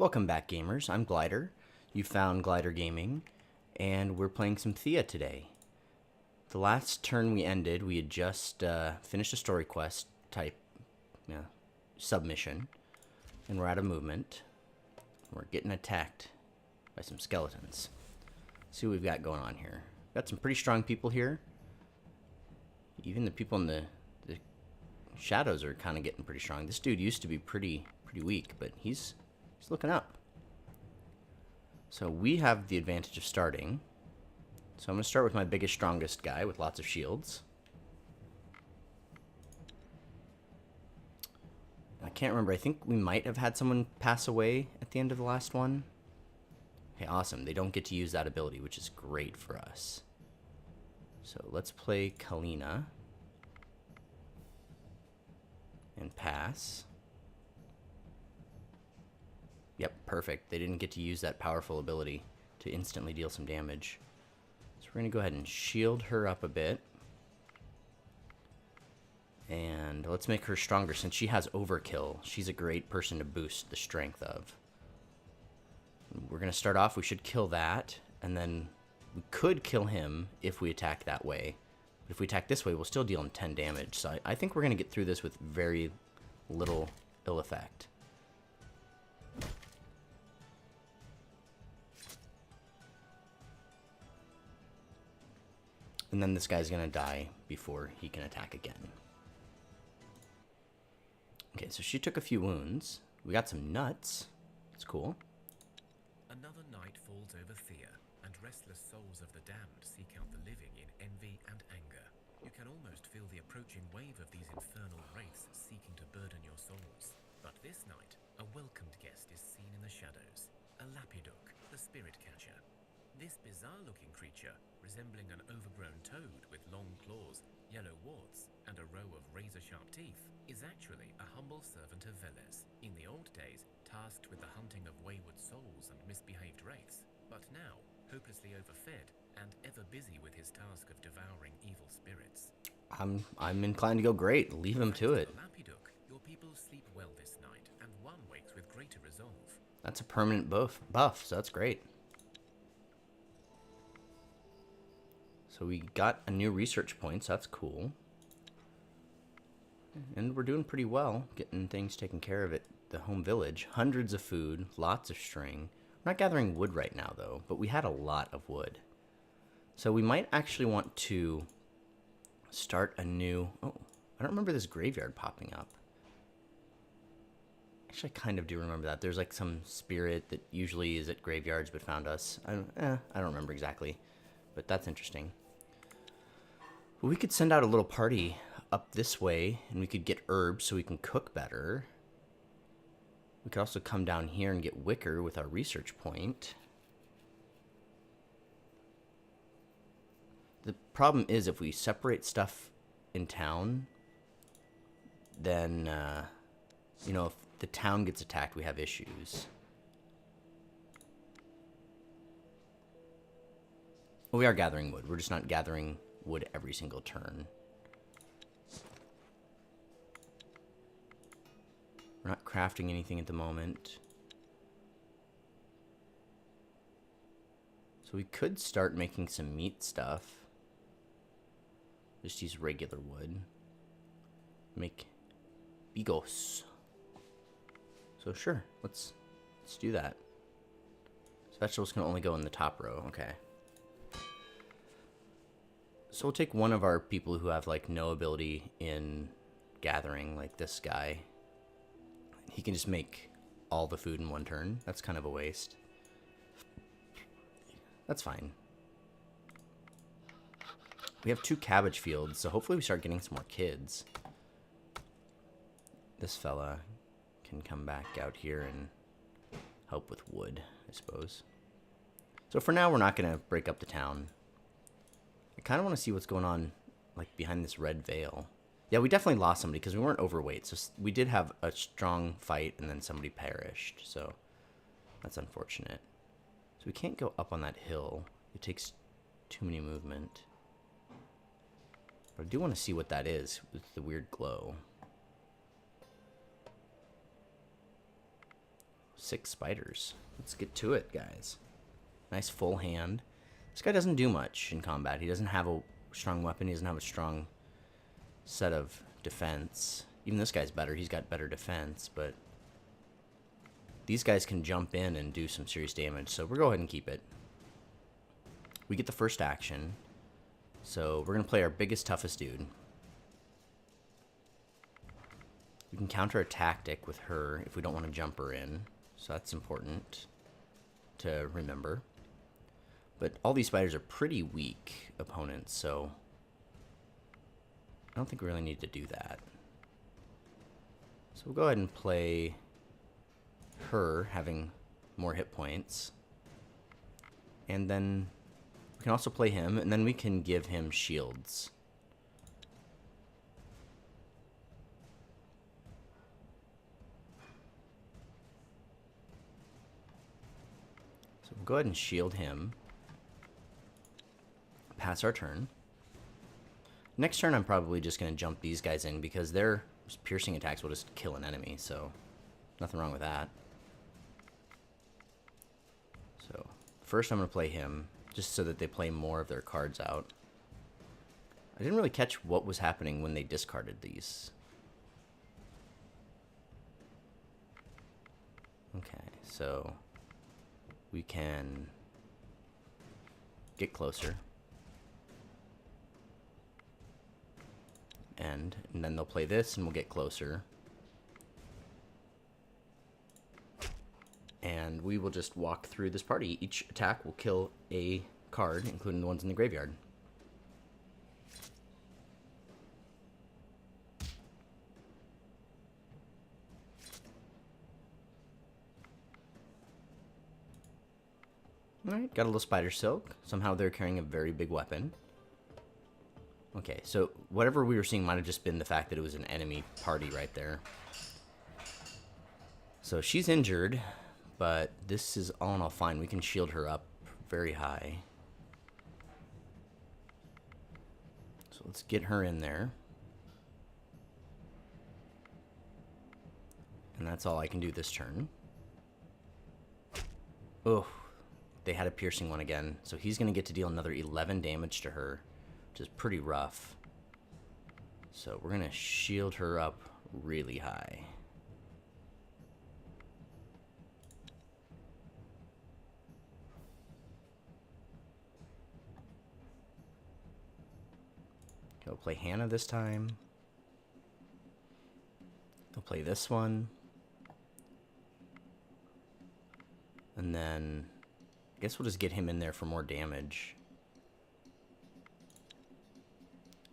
Welcome back, gamers. I'm Glider. You found Glider Gaming, and we're playing some Thea today. The last turn we ended, we had just finished a story quest type submission, and we're out of movement. We're getting attacked by some skeletons. Let's see what we've got going on here. Got some pretty strong people here. Even the people in the shadows are kind of getting pretty strong. This dude used to be pretty weak, but he's looking up. So we have the advantage of starting. So I'm going to start with my biggest, strongest guy with lots of shields. I can't remember. I think we might have had someone pass away at the end of the last one. Okay, awesome. They don't get to use that ability, which is great for us. So let's play Kalina. And pass. Yep, perfect. They didn't get to use that powerful ability to instantly deal some damage. So we're going to go ahead and shield her up a bit. And let's make her stronger since she has overkill. She's a great person to boost the strength of. We're going to start off, we should kill that. And then we could kill him if we attack that way. But if we attack this way, we'll still deal him 10 damage. So I think we're going to get through this with very little ill effect. And then this guy's going to die before he can attack again. Okay, so she took a few wounds. We got some nuts. That's cool. Another night falls over Thea, and restless souls of the damned seek out the living in envy and anger. You can almost feel the approaching wave of these infernal wraiths seeking to burden your souls. But this night, a welcomed guest is seen in the shadows. A Lapidok, the spirit catcher. This bizarre-looking creature, resembling an overgrown toad with long claws, yellow warts, and a row of razor-sharp teeth, is actually a humble servant of Veles, in the old days tasked with the hunting of wayward souls and misbehaved wraiths, but now hopelessly overfed and ever busy with his task of devouring evil spirits. I'm inclined to go great. Leave him to it. Lapidok, your people sleep well this night, and one wakes with greater resolve. That's a permanent buff, so that's great. So we got a new research point, so that's cool. And we're doing pretty well, getting things taken care of at the home village. Hundreds of food, lots of string. We're not gathering wood right now, though, but we had a lot of wood. So we might actually want to start a new... Oh, I don't remember this graveyard popping up. Actually, I kind of do remember that. There's like some spirit that usually is at graveyards but found us. I don't remember exactly, but that's interesting. We could send out a little party up this way, and we could get herbs so we can cook better. We could also come down here and get wicker with our research point. The problem is if we separate stuff in town, then, you know, if the town gets attacked, we have issues. Well, we are gathering wood. We're just not gathering wood every single turn. We're not crafting anything at the moment. So we could start making some meat stuff. Just use regular wood. Make bigos. So sure, let's do that. So vegetables can only go in the top row. Okay. So we'll take one of our people who have like no ability in gathering, like this guy. He can just make all the food in one turn. That's kind of a waste. That's fine. We have 2 cabbage fields, so hopefully we start getting some more kids. This fella can come back out here and help with wood, I suppose. So for now, we're not going to break up the town. I kind of want to see what's going on, like, behind this red veil. Yeah, we definitely lost somebody because we weren't overweight. So we did have a strong fight, and then somebody perished. So that's unfortunate. So we can't go up on that hill. It takes too many movement. But I do want to see what that is with the weird glow. 6 spiders. Let's get to it, guys. Nice full hand. This guy doesn't do much in combat. He doesn't have a strong weapon. He doesn't have a strong set of defense. Even this guy's better. He's got better defense, but these guys can jump in and do some serious damage. So we'll go ahead and keep it. We get the first action. So we're going to play our biggest, toughest dude. We can counter a tactic with her if we don't want to jump her in. So that's important to remember. But all these spiders are pretty weak opponents, so I don't think we really need to do that. So we'll go ahead and play her, having more hit points. And then we can also play him, and then we can give him shields. So we'll go ahead and shield him. Pass our turn. Next turn, I'm probably just going to jump these guys in because their piercing attacks will just kill an enemy, so nothing wrong with that. So first I'm going to play him, just so that they play more of their cards out. I didn't really catch what was happening when they discarded these. Okay, so we can get closer. And then they'll play this, and we'll get closer. And we will just walk through this party. Each attack will kill a card, including the ones in the graveyard. Alright, got a little spider silk. Somehow they're carrying a very big weapon. Okay, so whatever we were seeing might have just been the fact that it was an enemy party right there. So she's injured, but this is all in all fine. We can shield her up very high. So let's get her in there. And that's all I can do this turn. Oh, they had a piercing one again. So he's going to get to deal another 11 damage to her, which is pretty rough. So we're going to shield her up really high. Go play Hannah this time. They'll play this one. And then I guess we'll just get him in there for more damage.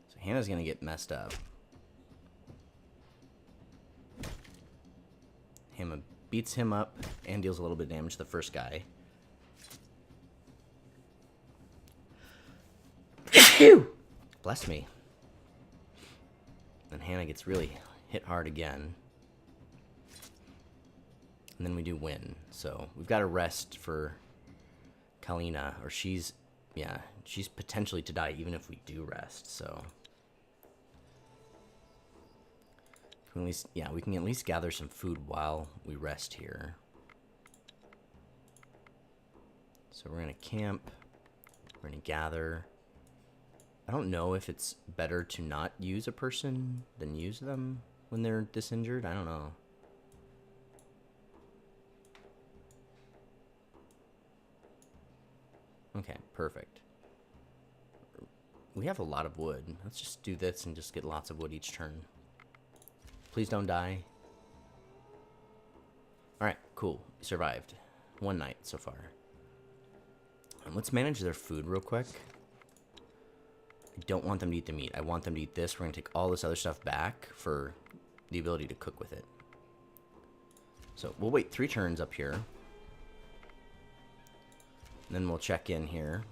So Hannah's going to get messed up. Hannah beats him up and deals a little bit of damage to the first guy. Bless me. And Hannah gets really hit hard again. And then we do win. So we've got to rest for Kalina, or she's potentially to die even if we do rest. So at least, we can at least gather some food while we rest here. So we're gonna camp. We're gonna gather. I don't know if it's better to not use a person than use them when they're disinjured. I don't know. Okay, perfect. We have a lot of wood. Let's just do this and just get lots of wood each turn. Please don't die. Alright, cool. Survived. One night so far. And let's manage their food real quick. I don't want them to eat the meat. I want them to eat this. We're going to take all this other stuff back for the ability to cook with it. So we'll wait 3 turns up here. And then we'll check in here.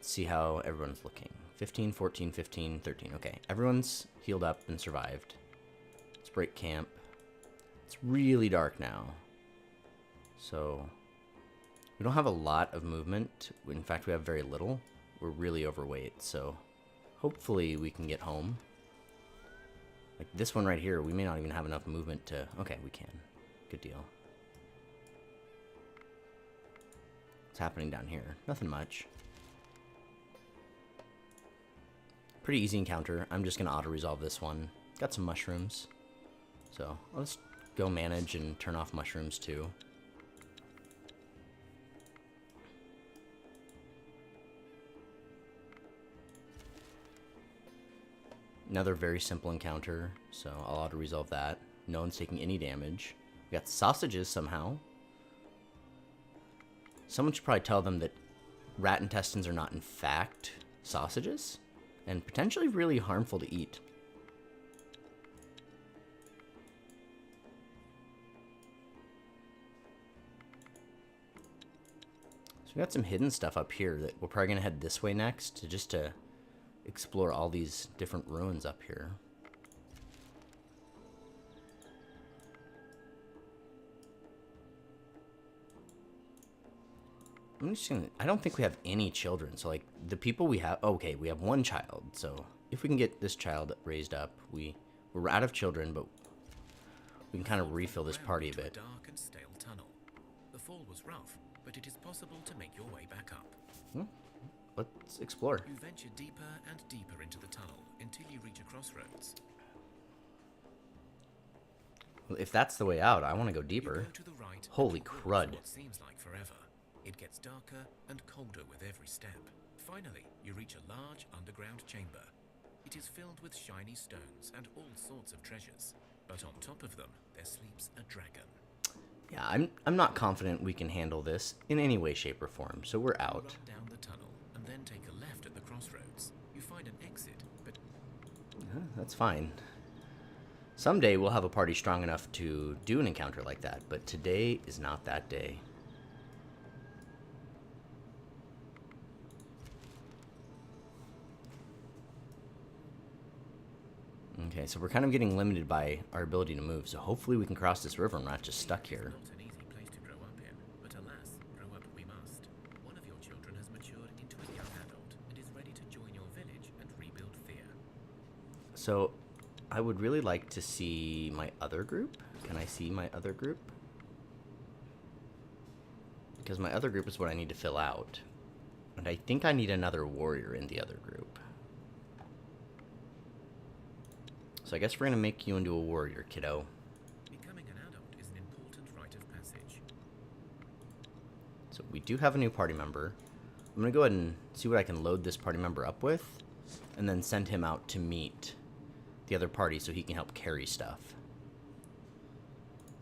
See how everyone's looking. 15, 14, 15, 13. Okay, everyone's healed up and survived. Let's break camp. It's really dark now. So we don't have a lot of movement. In fact, we have very little. We're really overweight, so hopefully we can get home. Like this one right here, we may not even have enough movement to... Okay, we can. Good deal. happening down here? Nothing much. Pretty easy encounter. I'm just going to auto-resolve this one. Got some mushrooms. So let's go manage and turn off mushrooms too. Another very simple encounter, so I'll auto-resolve that. No one's taking any damage. We got sausages somehow. Someone should probably tell them that rat intestines are not in fact sausages, and potentially really harmful to eat. So we got some hidden stuff up here that we're probably gonna head this way next, just to explore all these different ruins up here. I don't think we have any children, so like the people we have, okay, we have one child, so if we can get this child raised up, we're out of children, but we can kind of refill this party a bit. Dark and stale tunnel. The fall was rough, but it is possible to make your way back up. Let's explore. You venture deeper and deeper into the tunnel until you reach a crossroads. Well, if that's the way out, I want to go You deeper. go to the right. Holy and walk crud. for what seems like forever. It gets darker and colder with every step. Finally, you reach a large underground chamber. It is filled with shiny stones and all sorts of treasures. But on top of them, there sleeps a dragon. Yeah, I'm not confident we can handle this in any way, shape, or form, so we're out. You run down the tunnel and then take a left at the crossroads. You find an exit, but That's fine. Someday we'll have a party strong enough to do an encounter like that, but today is not that day. Okay, so we're kind of getting limited by our ability to move, so hopefully we can cross this river and we're not just stuck here. not an easy place to grow up in. But alas, grow up we must. One of your children has matured into a young adult and is ready to join your village and rebuild Thea. So, I would really like to see my other group. Can I see my other group? Because my other group is what I need to fill out. And I think I need another warrior in the other group. So I guess we're going to make you into a warrior, kiddo. Becoming an adult is an important rite of passage. So we do have a new party member. I'm going to go ahead and see what I can load this party member up with, and then send him out to meet the other party so he can help carry stuff.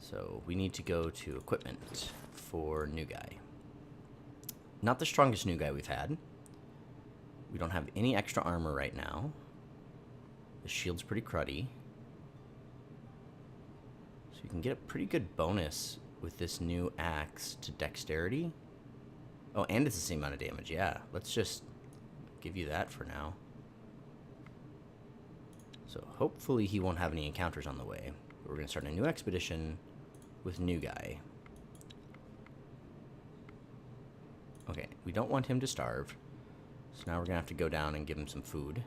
So we need to go to equipment for new guy. Not the strongest new guy we've had. We don't have any extra armor right now. The shield's pretty cruddy. So you can get a pretty good bonus with this new axe to dexterity. Oh, and it's the same amount of damage, yeah. Let's just give you that for now. So hopefully he won't have any encounters on the way. We're going to start a new expedition with new guy. Okay, we don't want him to starve. So now we're going to have to go down and give him some food.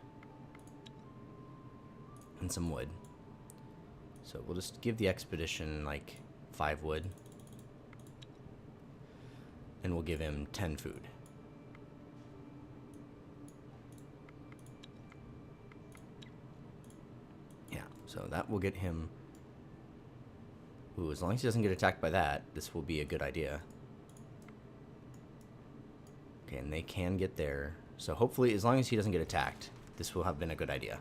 And some wood. So we'll just give the expedition like 5 wood. And we'll give him 10 food. Yeah, so that will get him... Ooh, as long as he doesn't get attacked by that, this will be a good idea. Okay, and they can get there. So hopefully, as long as he doesn't get attacked, this will have been a good idea.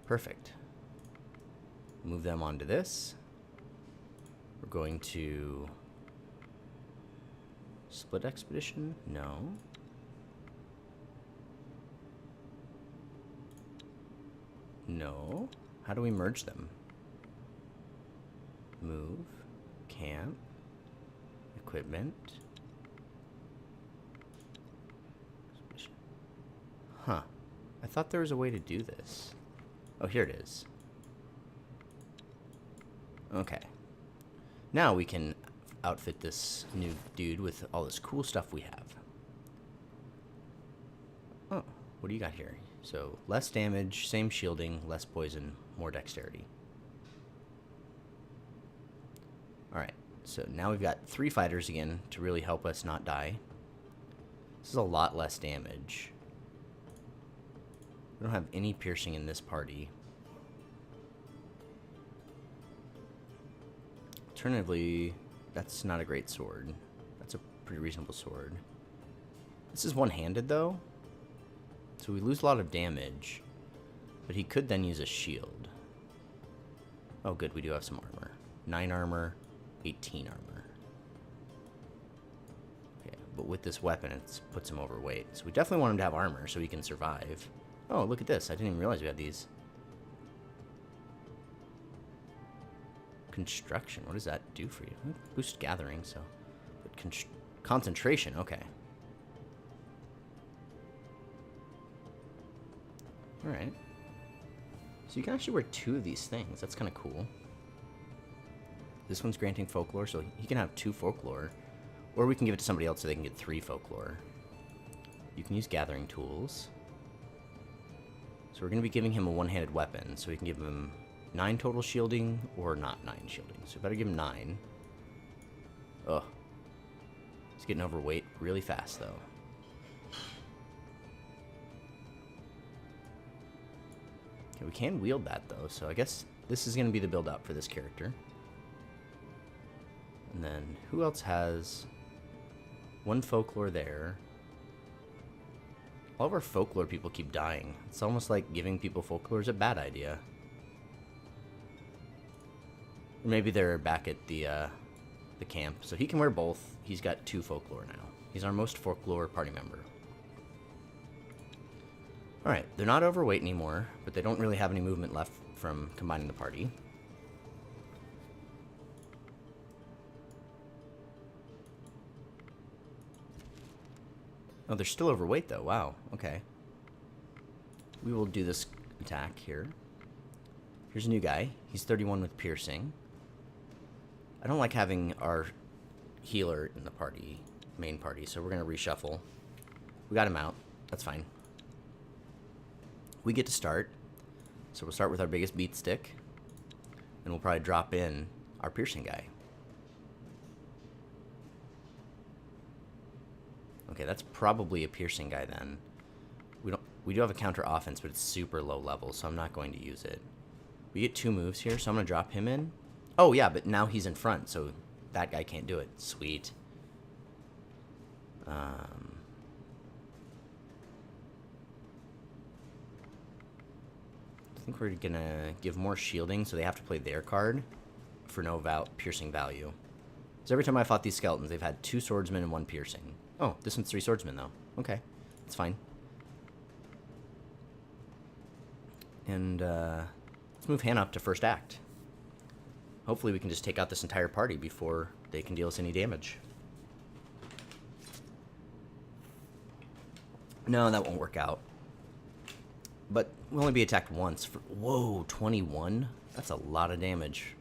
Perfect. Move them onto this. We're going to... Split expedition? No. No. How do we merge them? Move. Camp. Equipment. Huh. I thought there was a way to do this. Oh, here it is. Okay. Now we can outfit this new dude with all this cool stuff we have. Oh, what do you got here? So, less damage, same shielding, less poison, more dexterity. Alright, So now we've got 3 fighters again to really help us not die. This is a lot less damage. We don't have any piercing in this party. Alternatively, that's not a great sword. That's a pretty reasonable sword. This is one-handed though, so we lose a lot of damage, but he could then use a shield. Oh good, we do have some armor. 9 armor, 18 armor. Okay, but with this weapon it puts him overweight, so we definitely want him to have armor so he can survive. Oh, look at this, I didn't even realize we had these. Construction, what does that do for you? Boost gathering, so... But concentration, okay. Alright. So you can actually wear 2 of these things. That's kind of cool. This one's granting folklore, so he can have 2 folklore. Or we can give it to somebody else so they can get 3 folklore. You can use gathering tools. So we're going to be giving him a one-handed weapon, so we can give him 9 total shielding or not 9 shielding. So we better give him 9. Ugh. He's getting overweight really fast, though. Okay, we can wield that, though, so I guess this is going to be the build-up for this character. And then, who else has 1 folklore there? All of our folklore people keep dying. It's almost like giving people folklore is a bad idea. Or maybe they're back at the camp. So he can wear both. He's got 2 folklore now. He's our most folklore party member. Alright, they're not overweight anymore, but they don't really have any movement left from combining the party. Oh, they're still overweight though. Wow, okay. We will do this attack here. Here's a new guy. He's 31 with piercing. I don't like having our healer in the party, main party, so we're going to reshuffle. We got him out. That's fine. We get to start. So we'll start with our biggest beat stick. And we'll probably drop in our piercing guy. Okay, that's probably a piercing guy then. We do have a counter offense, but it's super low level, so I'm not going to use it. We get 2 moves here, so I'm going to drop him in. Oh, yeah, but now he's in front, so that guy can't do it. Sweet. I think we're going to give more shielding, so they have to play their card for no piercing value. So every time I fought these skeletons, they've had 2 swordsmen and 1 piercing. Oh, this one's 3 swordsmen, though. Okay, that's fine. And let's move Hannah up to first act. Hopefully we can just take out this entire party before they can deal us any damage. No, that won't work out. But we'll only be attacked once. Whoa, 21? That's a lot of damage.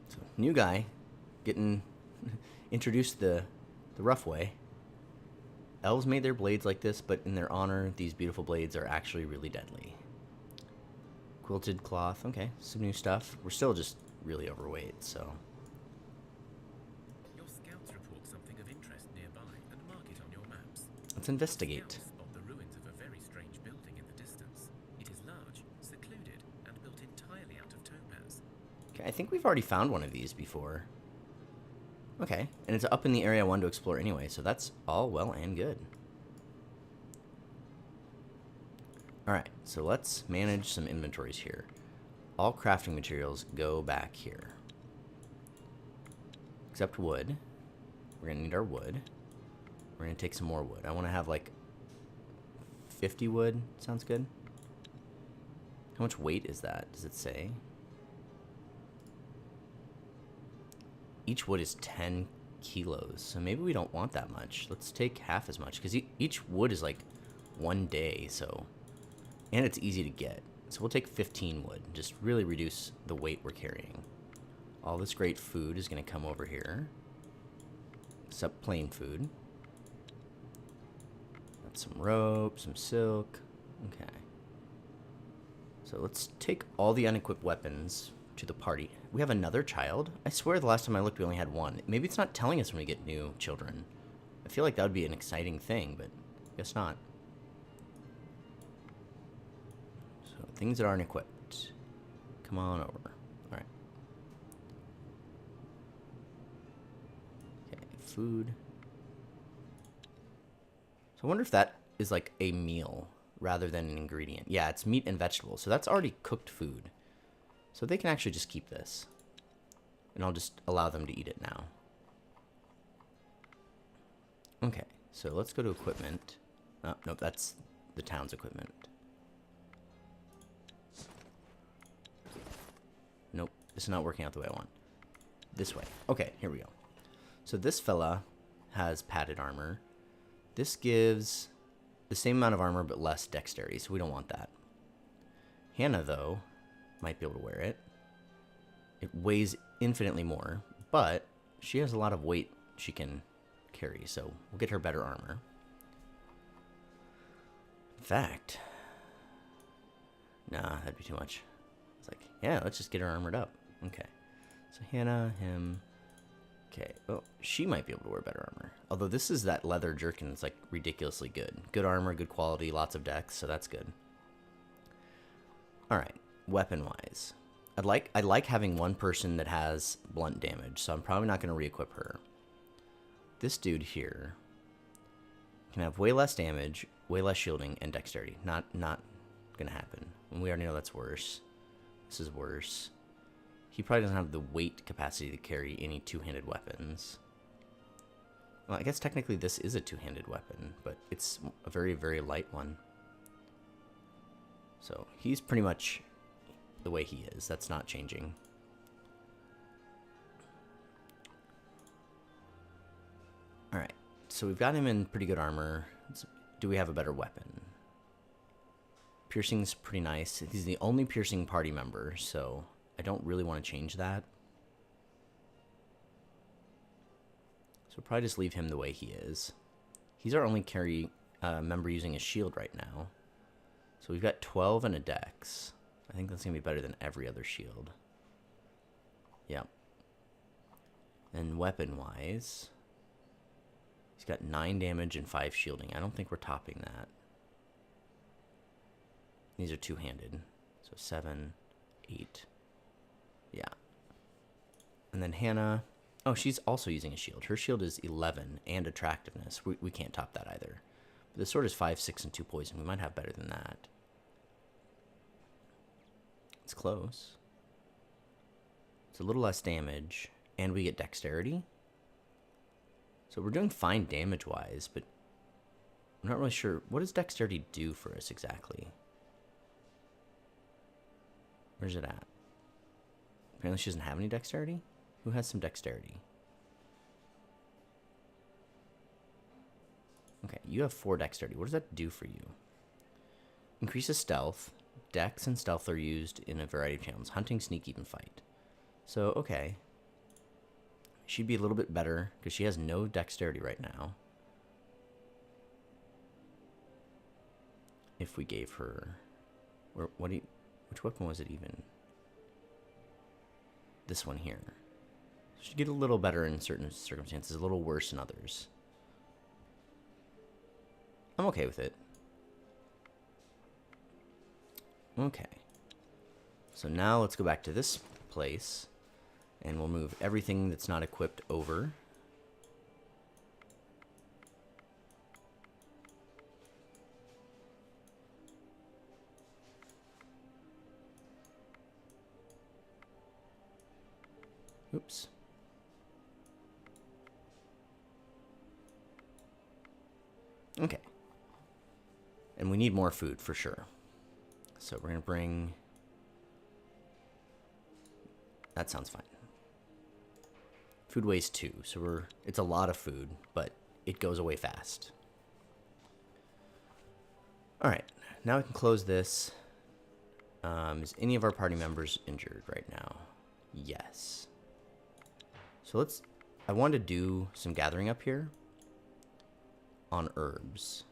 So, new guy. Getting introduced the rough way. Elves made their blades like this, but in their honor, these beautiful blades are actually really deadly. Quilted cloth. Okay, some new stuff. We're still just really overweight, so... Your scouts report something of interest nearby and mark it on your maps. Let's investigate. Scouts spot the ruins of a very strange building in the distance. It is large, secluded, and built entirely out of topaz. Okay, I think we've already found one of these before. Okay, and it's up in the area I wanted to explore anyway, so that's all well and good. Alright, so let's manage some inventories here. All crafting materials go back here. Except wood. We're going to need our wood. We're going to take some more wood. I want to have like 50 wood. Sounds good. How much weight is that? Does it say? Each wood is 10 kilos, so maybe we don't want that much. Let's take half as much, because each wood is like 1 day, so... And it's easy to get. So we'll take 15 wood, just really reduce the weight we're carrying. All this great food is going to come over here. Except plain food. Got some rope, some silk. Okay. So let's take all the unequipped weapons to the party. We have another child? I swear the last time I looked we only had one. Maybe it's not telling us when we get new children. I feel like that would be an exciting thing, but I guess not. So things that aren't equipped. Come on over. Alright. Okay, food. So I wonder if that is like a meal rather than an ingredient. Yeah, it's meat and vegetables. So that's already cooked food. So they can actually just keep this. And I'll just allow them to eat it now. Okay, so let's go to equipment. Oh, nope, that's the town's equipment. Nope, this is not working out the way I want. This way. Okay, here we go. So this fella has padded armor. This gives the same amount of armor but less dexterity, so we don't want that. Hannah, though, might be able to wear it. It weighs infinitely more, but she has a lot of weight she can carry, so we'll get her better armor. In fact, nah, that'd be too much. It's like, yeah, let's just get her armored up. Okay. So Hannah, him. Okay. Oh, she might be able to wear better armor. Although this is that leather jerkin. It's like ridiculously good. Good armor, good quality, lots of dex, so that's good. Alright. Weapon-wise. I like having one person that has blunt damage, so I'm probably not going to re-equip her. This dude here can have way less damage, way less shielding, and dexterity. Not going to happen. And we already know that's worse. This is worse. He probably doesn't have the weight capacity to carry any two-handed weapons. Well, I guess technically this is a two-handed weapon, but it's a very, very light one. So he's pretty much the way he is. That's not changing. Alright, so we've got him in pretty good armor. Do we have a better weapon? Piercing's pretty nice. He's the only piercing party member, so I don't really want to change that. So we'll probably just leave him the way he is. He's our only carry member using a shield right now. So we've got 12 and a dex. I think that's going to be better than every other shield. Yep. And weapon-wise, he's got 9 damage and 5 shielding. I don't think we're topping that. These are two-handed. So 7, 8. Yeah. And then Hannah. Oh, she's also using a shield. Her shield is 11 and attractiveness. We can't top that either. But the sword is 5, 6, and 2 poison. We might have better than that. It's close. It's a little less damage. And we get dexterity. So we're doing fine damage-wise, but I'm not really sure. What does dexterity do for us exactly? Where's it at? Apparently she doesn't have any dexterity? Who has some dexterity? Okay, you have 4 dexterity. What does that do for you? Increases stealth. Dex and stealth are used in a variety of channels. Hunting, sneak, even fight. So, okay. She'd be a little bit better, because she has no dexterity right now. If we gave her... which weapon was it even? This one here. She'd get a little better in certain circumstances, a little worse in others. I'm okay with it. Okay. So now let's go back to this place, and we'll move everything that's not equipped over. Oops. Okay. And we need more food for sure. So we're going to bring... That sounds fine. Food weighs 2, so it's a lot of food, but it goes away fast. Alright, now we can close this. Is any of our party members injured right now? Yes. So I want to do some gathering up here on herbs.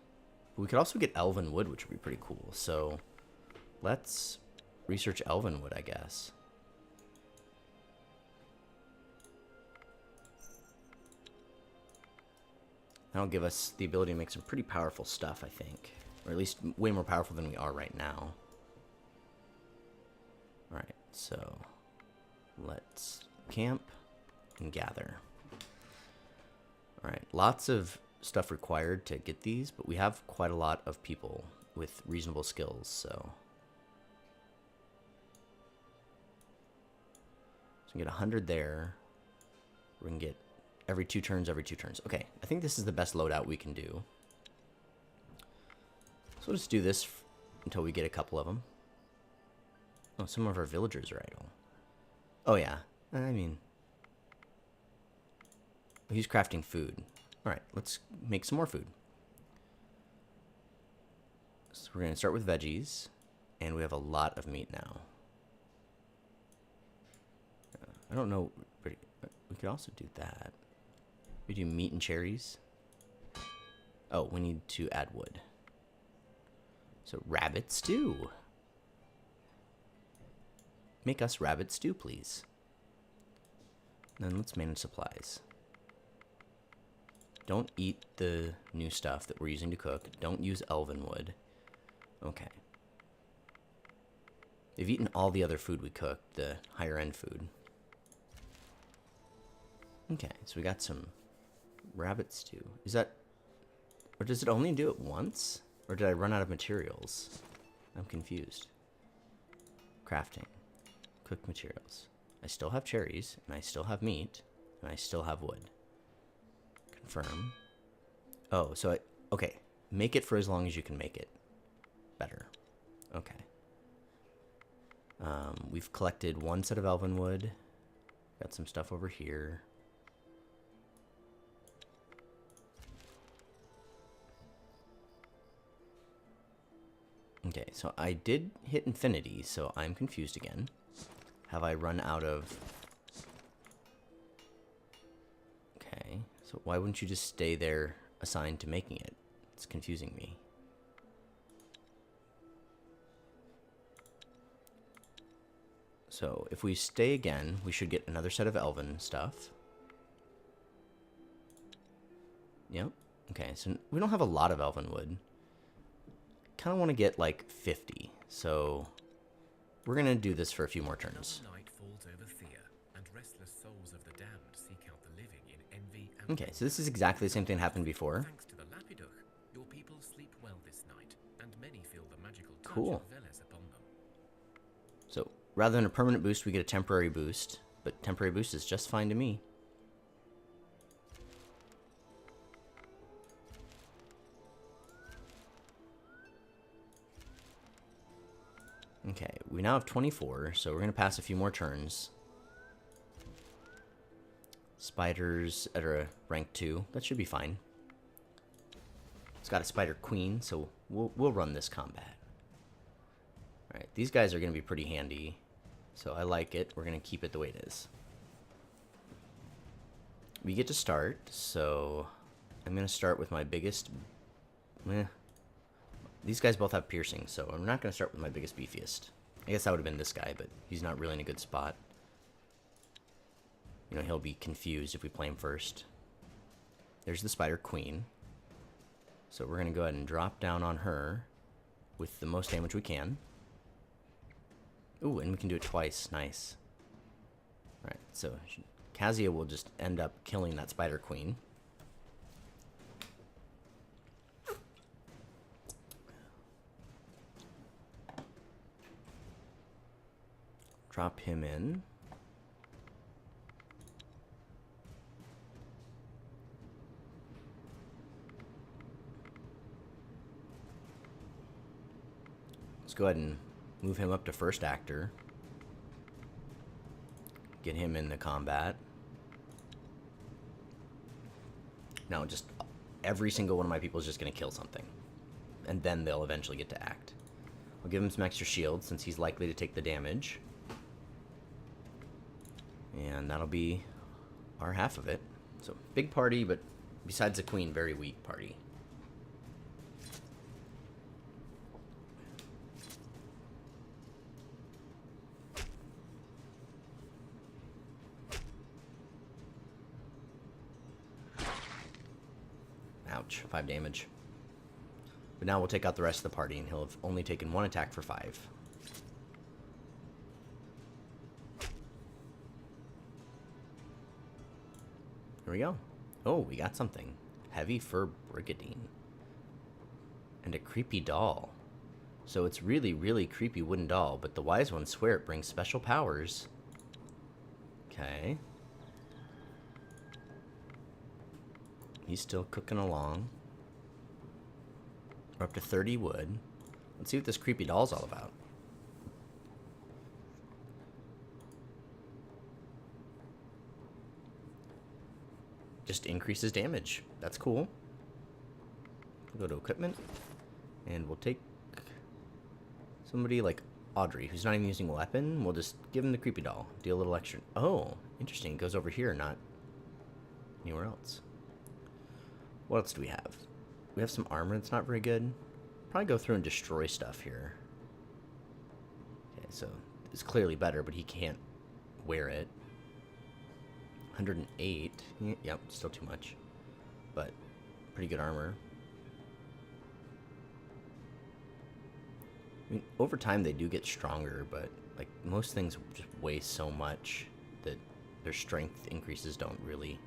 We could also get elven wood, which would be pretty cool. So let's research elven wood, I guess. That'll give us the ability to make some pretty powerful stuff, I think. Or at least way more powerful than we are right now. Alright, so let's camp and gather. Alright, lots of stuff required to get these, but we have quite a lot of people with reasonable skills, so we get 100 there. We can get every 2 turns, every 2 turns. Okay, I think this is the best loadout we can do. So we'll just do this until we get a couple of them. Oh, some of our villagers are idle. Oh yeah, I mean, he's crafting food. Alright, let's make some more food. So we're going to start with veggies, and we have a lot of meat now. I don't know, but we could also do that. We do meat and cherries. Oh, we need to add wood. So rabbit stew. Make us rabbit stew, please. Then let's manage supplies. Don't eat the new stuff that we're using to cook. Don't use elven wood. Okay. They've eaten all the other food we cooked, the higher end food. Okay, so we got some rabbit stew. Is that... Or does it only do it once? Or did I run out of materials? I'm confused. Crafting. Cook materials. I still have cherries, and I still have meat, and I still have wood. Confirm. Oh, so okay. Make it for as long as you can make it. Better. Okay. We've collected 1 set of elven wood. Got some stuff over here. Okay, so I did hit infinity, so I'm confused again. Have I run out of... Okay, so why wouldn't you just stay there assigned to making it? It's confusing me. So if we stay again, we should get another set of elven stuff. Yep. Okay, so we don't have a lot of elven wood. Kind of want to get like 50, so we're gonna do this for a few more turns. Night falls over Thea, and restless souls of the damned seek out the living in envy and Okay, so this is exactly the same thing that happened before. Thanks to the Lapiduch, your people sleep well this night, and many feel the magical touch Cool. of Veles upon them. So rather than a permanent boost, we get a temporary boost, but temporary boost is just fine to me. Okay, we now have 24, so we're going to pass a few more turns. Spiders at a rank 2, that should be fine. It's got a spider queen, so we'll run this combat. Alright, these guys are going to be pretty handy, so I like it. We're going to keep it the way it is. We get to start, so I'm going to start with my biggest... These guys both have piercing, so I'm not going to start with my biggest beefiest. I guess that would have been this guy, but he's not really in a good spot. You know, he'll be confused if we play him first. There's the Spider Queen. So we're going to go ahead and drop down on her with the most damage we can. Ooh, and we can do it twice. Nice. Alright, so Kazia will just end up killing that Spider Queen. Drop him in. Let's go ahead and move him up to first actor. Get him in the combat. Now just every single one of my people is just going to kill something. And then they'll eventually get to act. I'll give him some extra shield since he's likely to take the damage. And that'll be our half of it. So, big party, but besides the queen, very weak party. much. 5 damage. But now we'll take out the rest of the party, and he'll have only taken 1 attack for 5. Here we go. Oh, we got something. Heavy Fur Brigadine. And a creepy doll. So it's really, really creepy wooden doll, but the wise ones swear it brings special powers. Okay. He's still cooking along. We're up to 30 wood. Let's see what this creepy doll's all about. Just increases damage. That's cool. We'll go to equipment, and we'll take somebody like Audrey, who's not even using a weapon. We'll just give him the creepy doll. Deal a little extra. Oh, interesting. It goes over here, not anywhere else. What else do we have? We have some armor that's not very good. Probably go through and destroy stuff here. Okay, so it's clearly better, but he can't wear it. 108. Yep, still too much. But pretty good armor. I mean, over time they do get stronger, but like most things just weigh so much that their strength increases don't really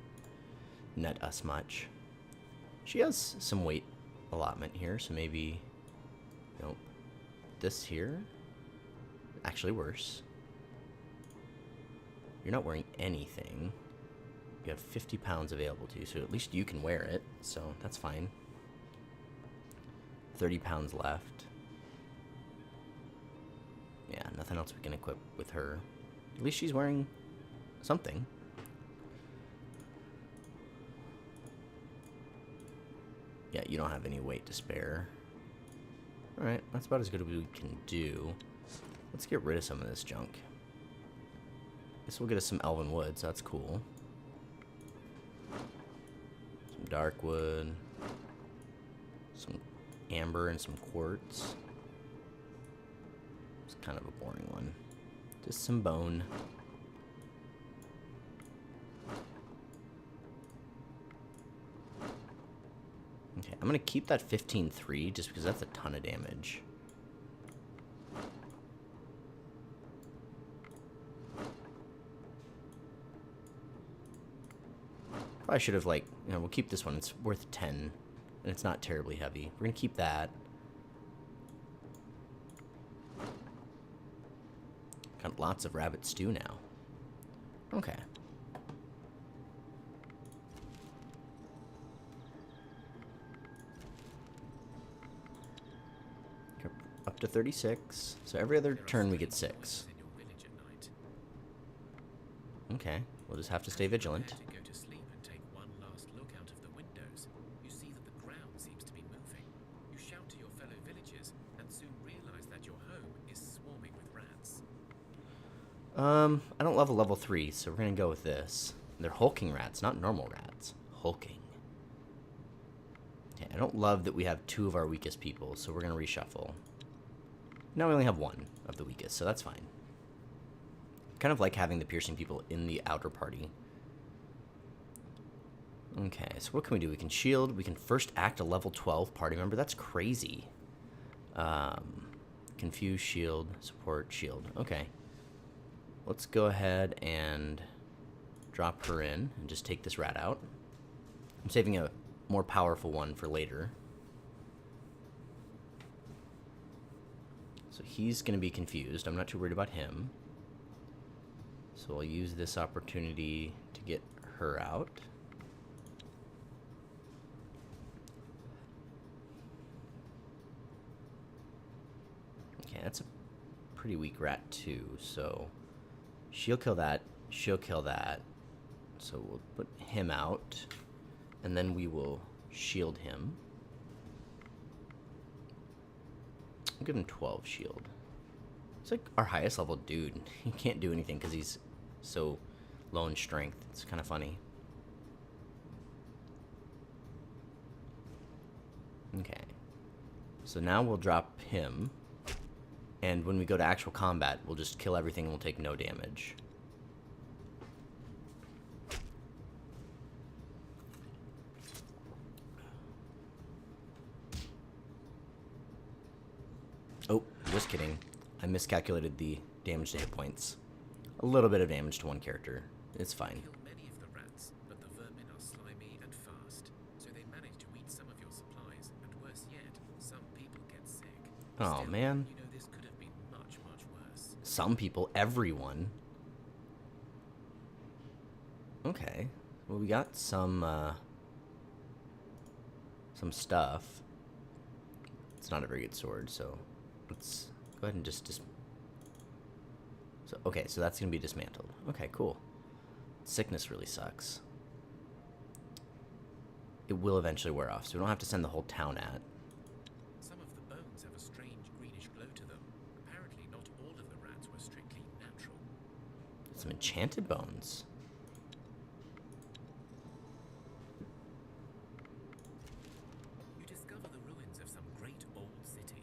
net us much. She has some weight allotment here, so maybe, nope. This here, actually worse. You're not wearing anything. You have 50 pounds available to you, so at least you can wear it, so that's fine. 30 pounds left. Yeah, nothing else we can equip with her. At least she's wearing something. Yeah, you don't have any weight to spare. Alright, that's about as good as we can do. Let's get rid of some of this junk. This will get us some elven wood, so that's cool. Some dark wood. Some amber and some quartz. It's kind of a boring one. Just some bone. Okay, I'm going to keep that 15-3 just because that's a ton of damage. Probably should have, like, you know, we'll keep this one. It's worth 10, and it's not terribly heavy. We're going to keep that. Got lots of rabbit stew now. Okay. Up to 36. So every other turn we get 6. Okay. We'll just have to stay vigilant. Go to sleep and take one last look out of the windows. You see that the ground seems to be moving. You shout to your fellow villagers and soon realize that your home is swarming with rats. I don't love a level 3, so we're gonna go with this. They're hulking rats, not normal rats. Hulking. Okay, I don't love that we have 2 of our weakest people, so we're gonna reshuffle. Now we only have 1 of the weakest, so that's fine. Kind of like having the piercing people in the outer party. Okay, so what can we do? We can shield. We can first act a level 12 party member. That's crazy. Confuse, shield, support, shield. Okay. Let's go ahead and drop her in and just take this rat out. I'm saving a more powerful one for later. So he's going to be confused. I'm not too worried about him. So I'll use this opportunity to get her out. Okay, that's a pretty weak rat too, so she'll kill that, she'll kill that. So we'll put him out, and then we will shield him. I'll give him 12 shield. He's like our highest level dude. He can't do anything because he's so low in strength. It's kind of funny. Okay. So now we'll drop him. And when we go to actual combat, we'll just kill everything and we'll take no damage. Oh, just kidding. I miscalculated the damage to hit points. A little bit of damage to one character. It's fine. Kill many of the rats, but the vermin are slimy and fast, so they manage to eat some of your supplies, and worse yet, some people get sick. Oh, Still, man. you know this could have been much, much worse. Some people, everyone. Okay. Well, we got some stuff. It's not a very good sword, so let's go ahead and just so, okay, so that's going to be dismantled. Okay, cool. Sickness really sucks. It will eventually wear off, so we don't have to send the whole town at. Some of the bones have a strange greenish glow to them. Apparently not all of the rats were strictly natural. Some enchanted bones. You discover the ruins of some great old city.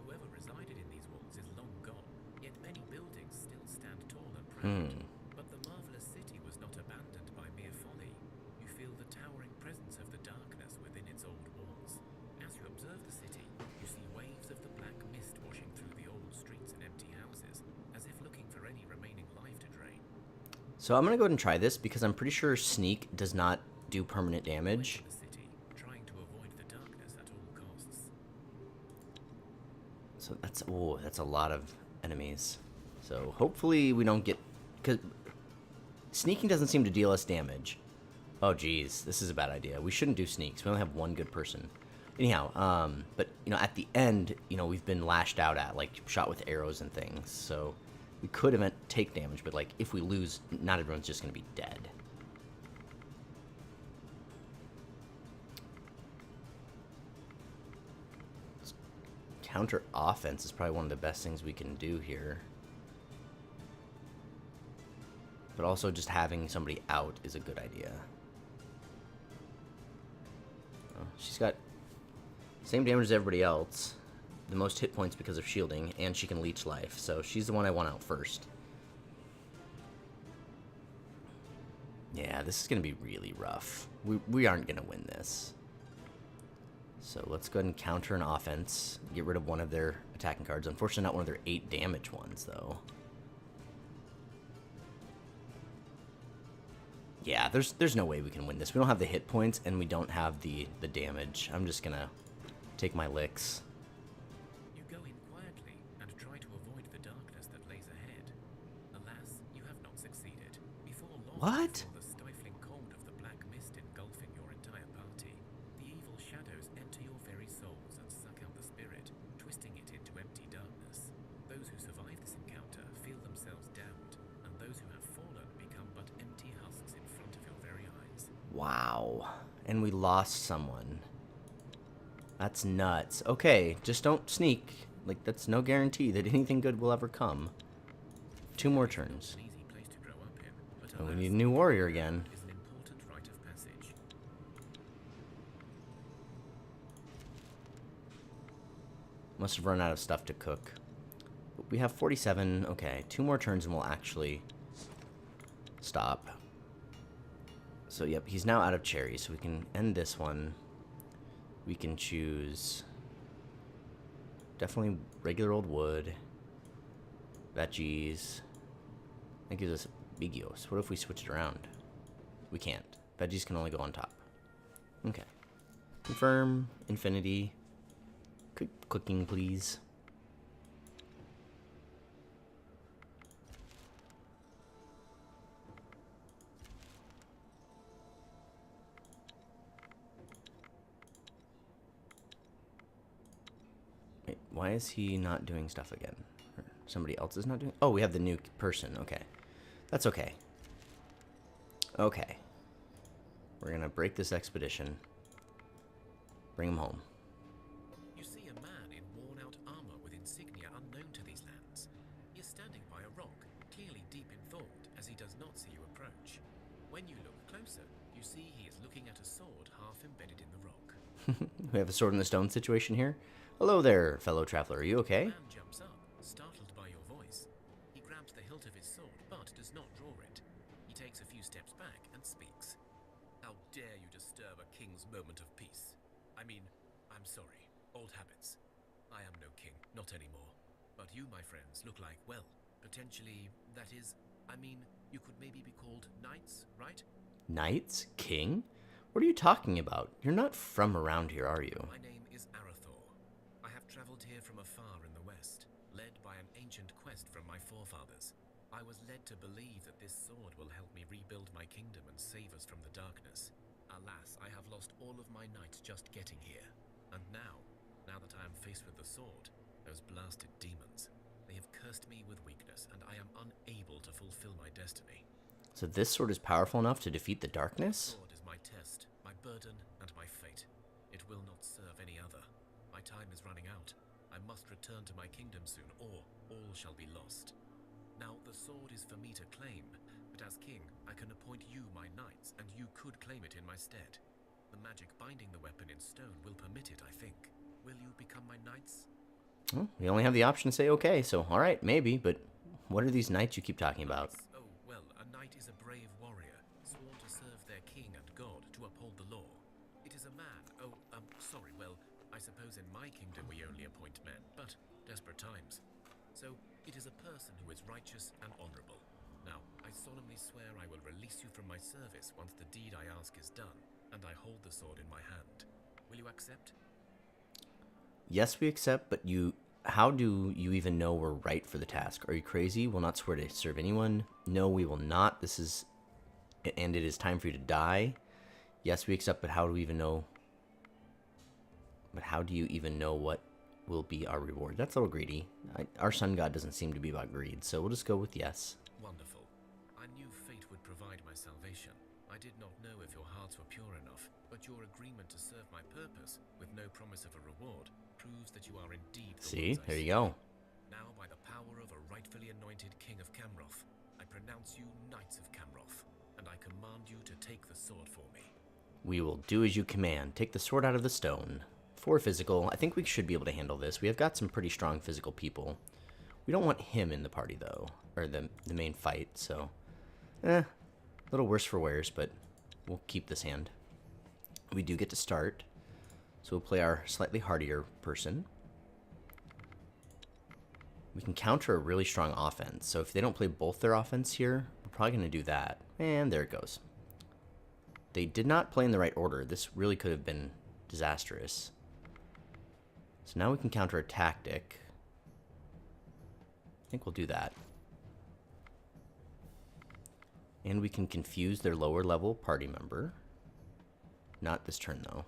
Whoever resided in these walls is long gone, yet many buildings still stand tall and proud. But the marvelous city was not abandoned by mere folly. You feel the towering presence of the darkness within its old walls. As you observe the city, you see waves of the black mist washing through the old streets and empty houses, as if looking for any remaining life to drain. So I'm going to go ahead and try this because I'm pretty sure sneak does not do permanent damage. The city, trying to avoid the darkness at all costs. So that's a lot of enemies. So hopefully we don't get, because sneaking doesn't seem to deal us damage. Oh geez, this is a bad idea. We shouldn't do sneaks. We only have one good person. Anyhow, but you know, at the end, you know, we've been lashed out at, like shot with arrows and things. So we could take damage, but like if we lose, not everyone's just gonna be dead. Counter offense is probably one of the best things we can do here. But also just having somebody out is a good idea. Oh, she's got same damage as everybody else. The most hit points because of shielding, and she can leech life. So she's the one I want out first. Yeah, this is going to be really rough. We aren't going to win this. So let's go ahead and counter an offense. Get rid of one of their attacking cards. Unfortunately, not one of their 8 damage ones, though. Yeah, there's no way we can win this. We don't have the hit points, and we don't have the damage. I'm just gonna take my licks. You go in quietly and try to avoid the darkness that lays ahead. Alas, you have not succeeded. Before long, What? you feel the stifling cold of the black mist engulfing your entire party. The evil shadows enter your very souls and suck out the spirit, twisting it into empty darkness. Those who survive this encounter feel themselves damned, and those who have fallen become but empty husks in front of your very eyes. Wow. And we lost someone. That's nuts. Okay, just don't sneak. Like, that's no guarantee that anything good will ever come. 2 more turns. An easy place to grow up in, but And we alas, need a new warrior again. is an important rite of passage. Must have run out of stuff to cook. But we have 47. Okay, 2 more turns and we'll actually stop. So, yep, he's now out of cherries. So we can end this one. We can choose definitely regular old wood, veggies. That gives us bigios. What if we switch it around? We can't. Veggies can only go on top. Okay. Confirm, infinity. Cooking, please. Wait, why is he not doing stuff again? Or somebody else is not doing... Oh, we have the new person. Okay. That's okay. Okay. We're gonna break this expedition. Bring him home. You see a man in worn-out armor with insignia unknown to these lands. He is standing by a rock, clearly deep in thought, as he does not see you approach. When you look closer, you see he is looking at a sword half embedded in the rock. We have a sword in the stone situation here. Hello there, fellow traveler. Are you okay? The man jumps up, startled by your voice. He grabs the hilt of his sword, but does not draw it. He takes a few steps back and speaks. How dare you disturb a king's moment of peace? I mean, I'm sorry. Old habits. I am no king, not anymore. But you, my friends, look like, well, potentially, that is, I mean, you could maybe be called knights, right? Knights? King? What are you talking about? You're not from around here, are you? My name is Arathor. I have traveled here from afar in the west, led by an ancient quest from my forefathers. I was led to believe that this sword will help me rebuild my kingdom and save us from the darkness. Alas, I have lost all of my knights just getting here. And now that I am faced with the sword, those blasted demons, they have cursed me with weakness, and I am unable to fulfill my destiny. So this sword is powerful enough to defeat the darkness? The sword is my test, my burden, and my fate. It will not serve any other. My time is running out. I must return to my kingdom soon, or all shall be lost. Now, the sword is for me to claim, but as king, I can appoint you my knights, and you could claim it in my stead. The magic binding the weapon in stone will permit it, I think. Will you become my knights? Well, we only have the option to say okay, so alright, maybe, but what are these knights you keep talking about? Oh, well, a knight is a brave warrior, sworn to serve their king and god, to uphold the law. It is a man. Sorry, well, I suppose in my kingdom we only appoint men, but desperate times. So, it is a person who is righteous and honorable. Now, I solemnly swear I will release you from my service once the deed I ask is done, and I hold the sword in my hand. Will you accept? Yes, we accept, but how do you even know we're right for the task? Are you crazy? We'll not swear to serve anyone. No, we will not. And it is time for you to die. Yes, we accept, but how do we even know? But how do you even know what will be our reward? That's a little greedy. Our sun god doesn't seem to be about greed, so we'll just go with yes. Wonderful. I knew fate would provide my salvation. I did not know if your hearts were pure enough, but your agreement to serve my purpose, with no promise of a reward, proves that you are indeed the See, ones I there you seek. go. Now, by the power of a rightfully anointed king of Camroth, I pronounce you knights of Camroth, and I command you to take the sword for me. We will do as you command. Take the sword out of the stone. For physical, I think we should be able to handle this. We have got some pretty strong physical people. We don't want him in the party, though, or the main fight, so... a little worse for wears, but we'll keep this hand. We do get to start, so we'll play our slightly hardier person. We can counter a really strong offense, so if they don't play both their offense here, we're probably going to do that. And there it goes. They did not play in the right order. This really could have been disastrous. So now we can counter a tactic. I think we'll do that. And we can confuse their lower level party member. Not this turn, though.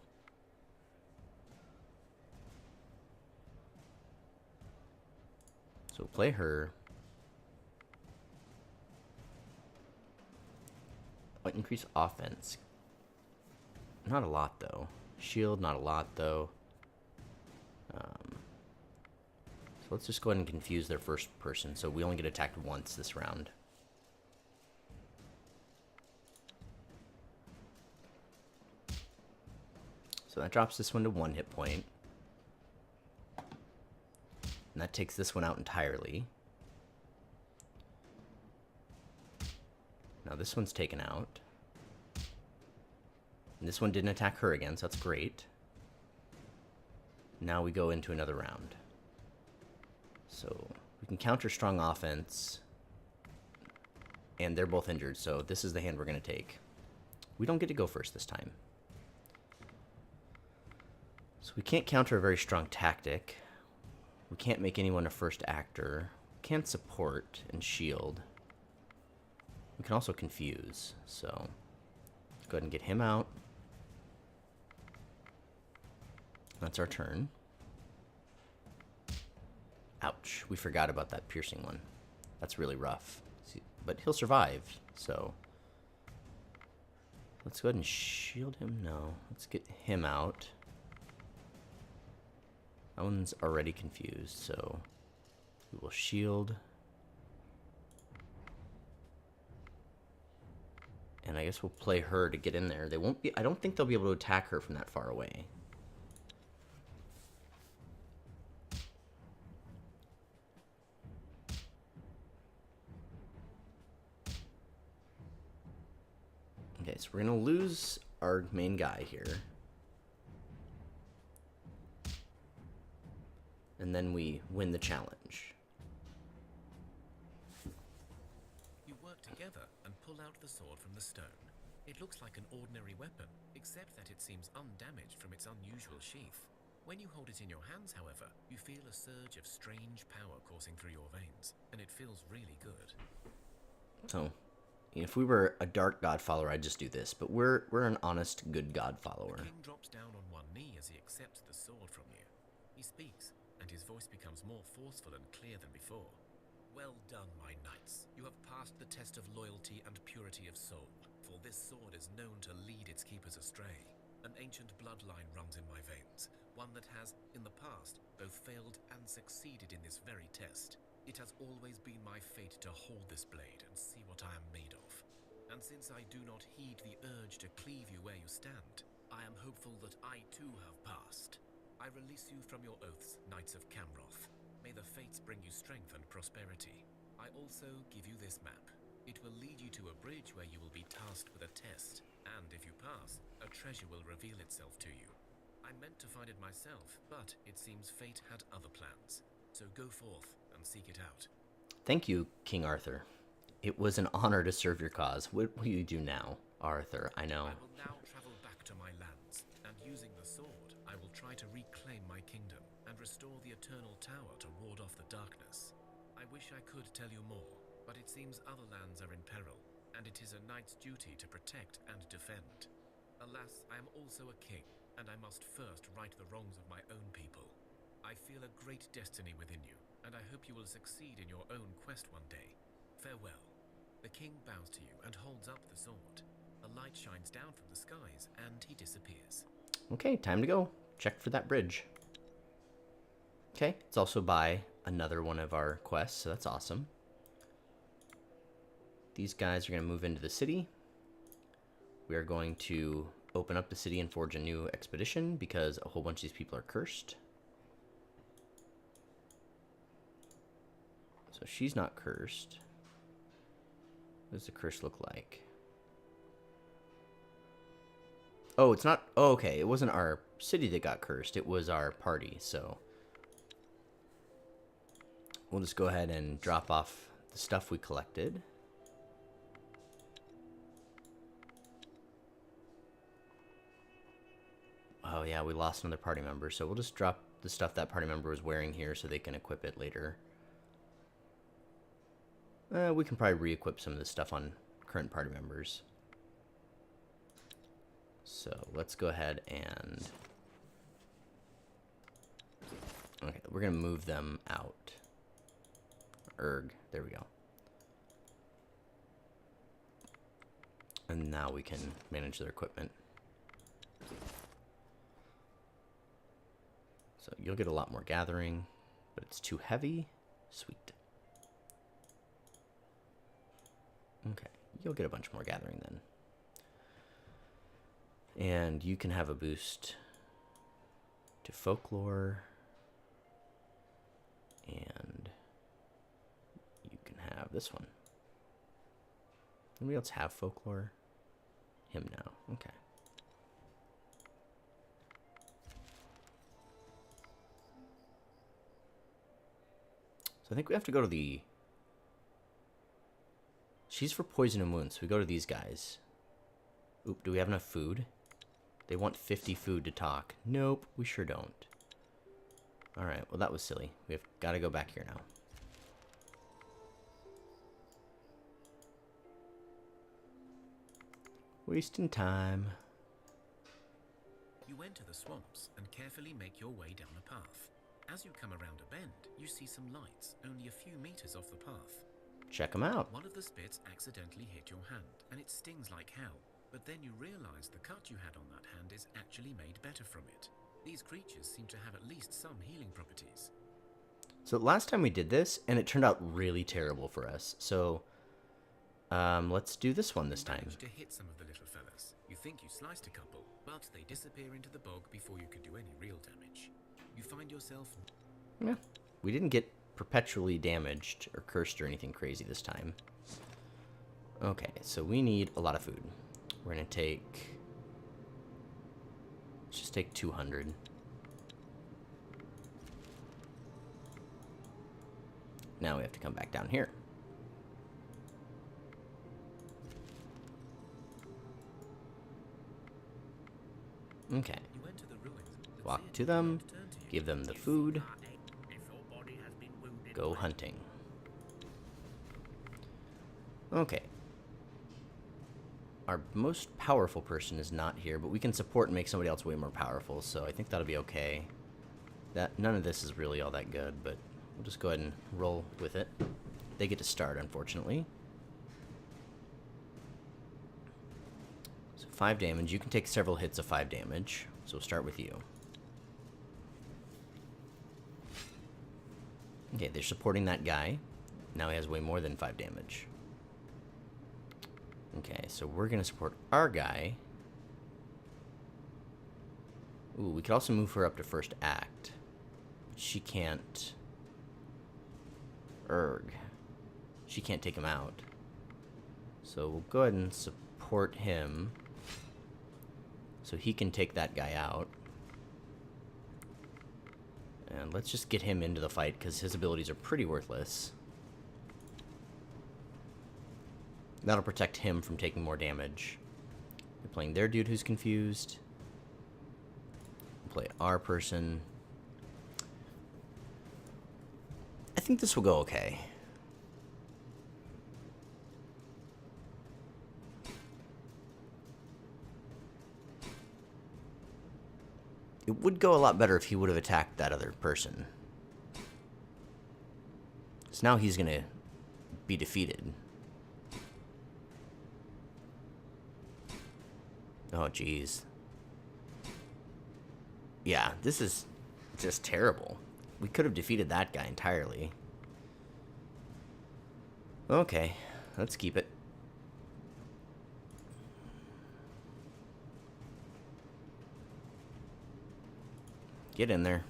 So we'll play her. Increase offense. Not a lot, though. Shield, not a lot, though. So let's just go ahead and confuse their first person. So we only get attacked once this round. So that drops this one to 1 hit point. And that takes this one out entirely. Now this one's taken out. And this one didn't attack her again, so that's great. Now we go into another round. So we can counter strong offense. And they're both injured, so this is the hand we're going to take. We don't get to go first this time. So we can't counter a very strong tactic. We can't make anyone a first actor. We can't support and shield. We can also confuse, so let's go ahead and get him out. That's our turn. Ouch, we forgot about that piercing one. That's really rough. See, but he'll survive, so let's go ahead and shield him. No, let's get him out. That one's already confused, so we will shield. And I guess we'll play her to get in there. They won't be, I don't think they'll be able to attack her from that far away. Okay, so we're gonna lose our main guy here. And then we win the challenge. You work together and pull out the sword from the stone. It looks like an ordinary weapon, except that it seems undamaged from its unusual sheath. When you hold it in your hands, however, you feel a surge of strange power coursing through your veins, and it feels really good. So, if we were a dark god follower, I'd just do this. But we're an honest, good god follower. The king drops down on one knee as he accepts the sword from you. He speaks, and his voice becomes more forceful and clear than before. Well done, my knights. You have passed the test of loyalty and purity of soul, for this sword is known to lead its keepers astray. An ancient bloodline runs in my veins, one that has, in the past, both failed and succeeded in this very test. It has always been my fate to hold this blade and see what I am made of. And since I do not heed the urge to cleave you where you stand, I am hopeful that I too have passed. I release you from your oaths, Knights of Camroth. May the fates bring you strength and prosperity. I also give you this map. It will lead you to a bridge where you will be tasked with a test, and if you pass, a treasure will reveal itself to you. I meant to find it myself, but it seems fate had other plans. So go forth and seek it out. Thank you, King Arthur. It was an honor to serve your cause. What will you do now, Arthur? I know. I will now travel back to my lands, and using the sword, I will try to reclaim my kingdom and restore the Eternal Tower to ward off the darkness. I wish I could tell you more, but it seems other lands are in peril, and it is a knight's duty to protect and defend. Alas, I am also a king, and I must first right the wrongs of my own people. I feel a great destiny within you, and I hope you will succeed in your own quest one day. Farewell. The king bows to you and holds up the sword. A light shines down from the skies, and he disappears. Okay, time to go. Check for that bridge. Okay, it's also by another one of our quests, so that's awesome. These guys are going to move into the city. We are going to open up the city and forge a new expedition because a whole bunch of these people are cursed. So she's not cursed. What does the curse look like? Oh, it's not... Oh, okay, it wasn't our city that got cursed. It was our party, so... We'll just go ahead and drop off the stuff we collected. Oh, yeah, we lost another party member, so we'll just drop the stuff that party member was wearing here so they can equip it later. We can probably re-equip some of this stuff on current party members. So let's go ahead and... Okay, we're going to move them out. Erg, there we go. And now we can manage their equipment. So you'll get a lot more gathering, but it's too heavy. Sweet. Okay, you'll get a bunch more gathering then. And you can have a boost to folklore. And you can have this one. Anybody else have folklore? Him now. Okay. So I think we have to go to the... She's for poison and wounds, so we go to these guys. Oop, do we have enough food? They want 50 food to talk. Nope, we sure don't. Alright, well that was silly. We've got to go back here now. Wasting time. You enter the swamps and carefully make your way down a path. As you come around a bend, you see some lights only a few meters off the path. Check them out. One of the spits accidentally hit your hand, and it stings like hell. But then you realize the cut you had on that hand is actually made better from it. These creatures seem to have at least some healing properties. So last time we did this, and it turned out really terrible for us. So, let's do this one this time. You managed to hit some of the little fellas. You think you sliced a couple, but they disappear into the bog before you can do any real damage. You find yourself... Yeah, we didn't get perpetually damaged or cursed or anything crazy this time. Okay, so we need a lot of food. We're gonna take... Let's just take 200. Now we have to come back down here. Okay. You enter the ruins, but Walk Thea to did them, not turn to you. give them the food, go hunting. Okay. Our most powerful person is not here, but we can support and make somebody else way more powerful, so I think that'll be okay. None of this is really all that good, but we'll just go ahead and roll with it. They get to start, unfortunately. So 5 damage. You can take several hits of 5 damage, so we'll start with you. Okay, they're supporting that guy. Now he has way more than 5 damage. Okay, so we're going to support our guy. Ooh, we could also move her up to first act. She can't... She can't take him out. So we'll go ahead and support him. So he can take that guy out. And let's just get him into the fight, because his abilities are pretty worthless. That'll protect him from taking more damage. They're playing their dude who's confused. We'll play our person. I think this will go okay. It would go a lot better if he would have attacked that other person. So now he's going to be defeated. Oh, jeez. Yeah, this is just terrible. We could have defeated that guy entirely. Okay, let's keep it. Get in there.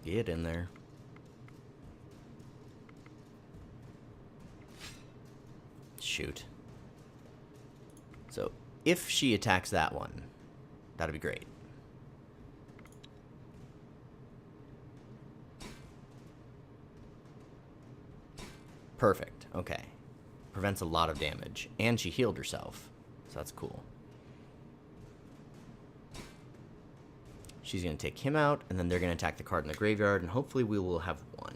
Get in there. Shoot. So, if she attacks that one, that'd be great. Perfect. Okay. Prevents a lot of damage. And she healed herself. So that's cool. She's going to take him out, and then they're going to attack the card in the graveyard, and hopefully we will have won.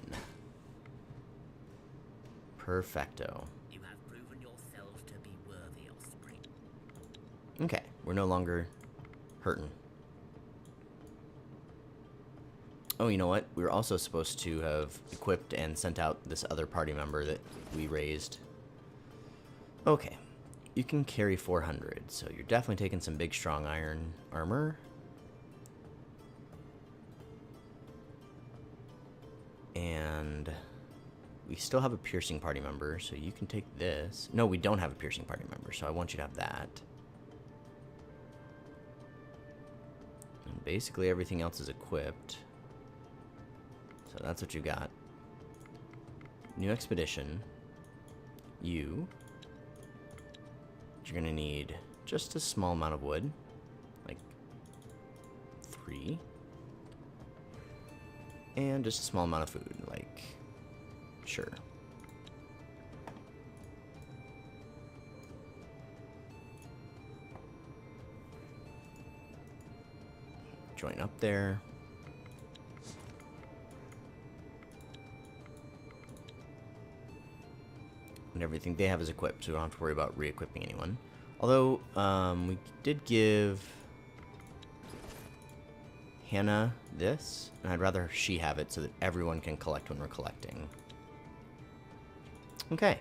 Perfecto. You have proven yourselves to be worthy of spring. Okay, we're no longer hurting. Oh, you know what? We were also supposed to have equipped and sent out this other party member that we raised. Okay, you can carry 400, so you're definitely taking some big, strong iron armor. And we still have a piercing party member, so you can take this. No, we don't have a piercing party member, so I want you to have that. And basically everything else is equipped. So that's what you got. New expedition. You're going to need just a small amount of wood. Like 3. And just a small amount of food, like, sure. Join up there. And everything they have is equipped, so we don't have to worry about re-equipping anyone. Although, we did give Hannah this, and I'd rather she have it so that everyone can collect when we're collecting. Okay.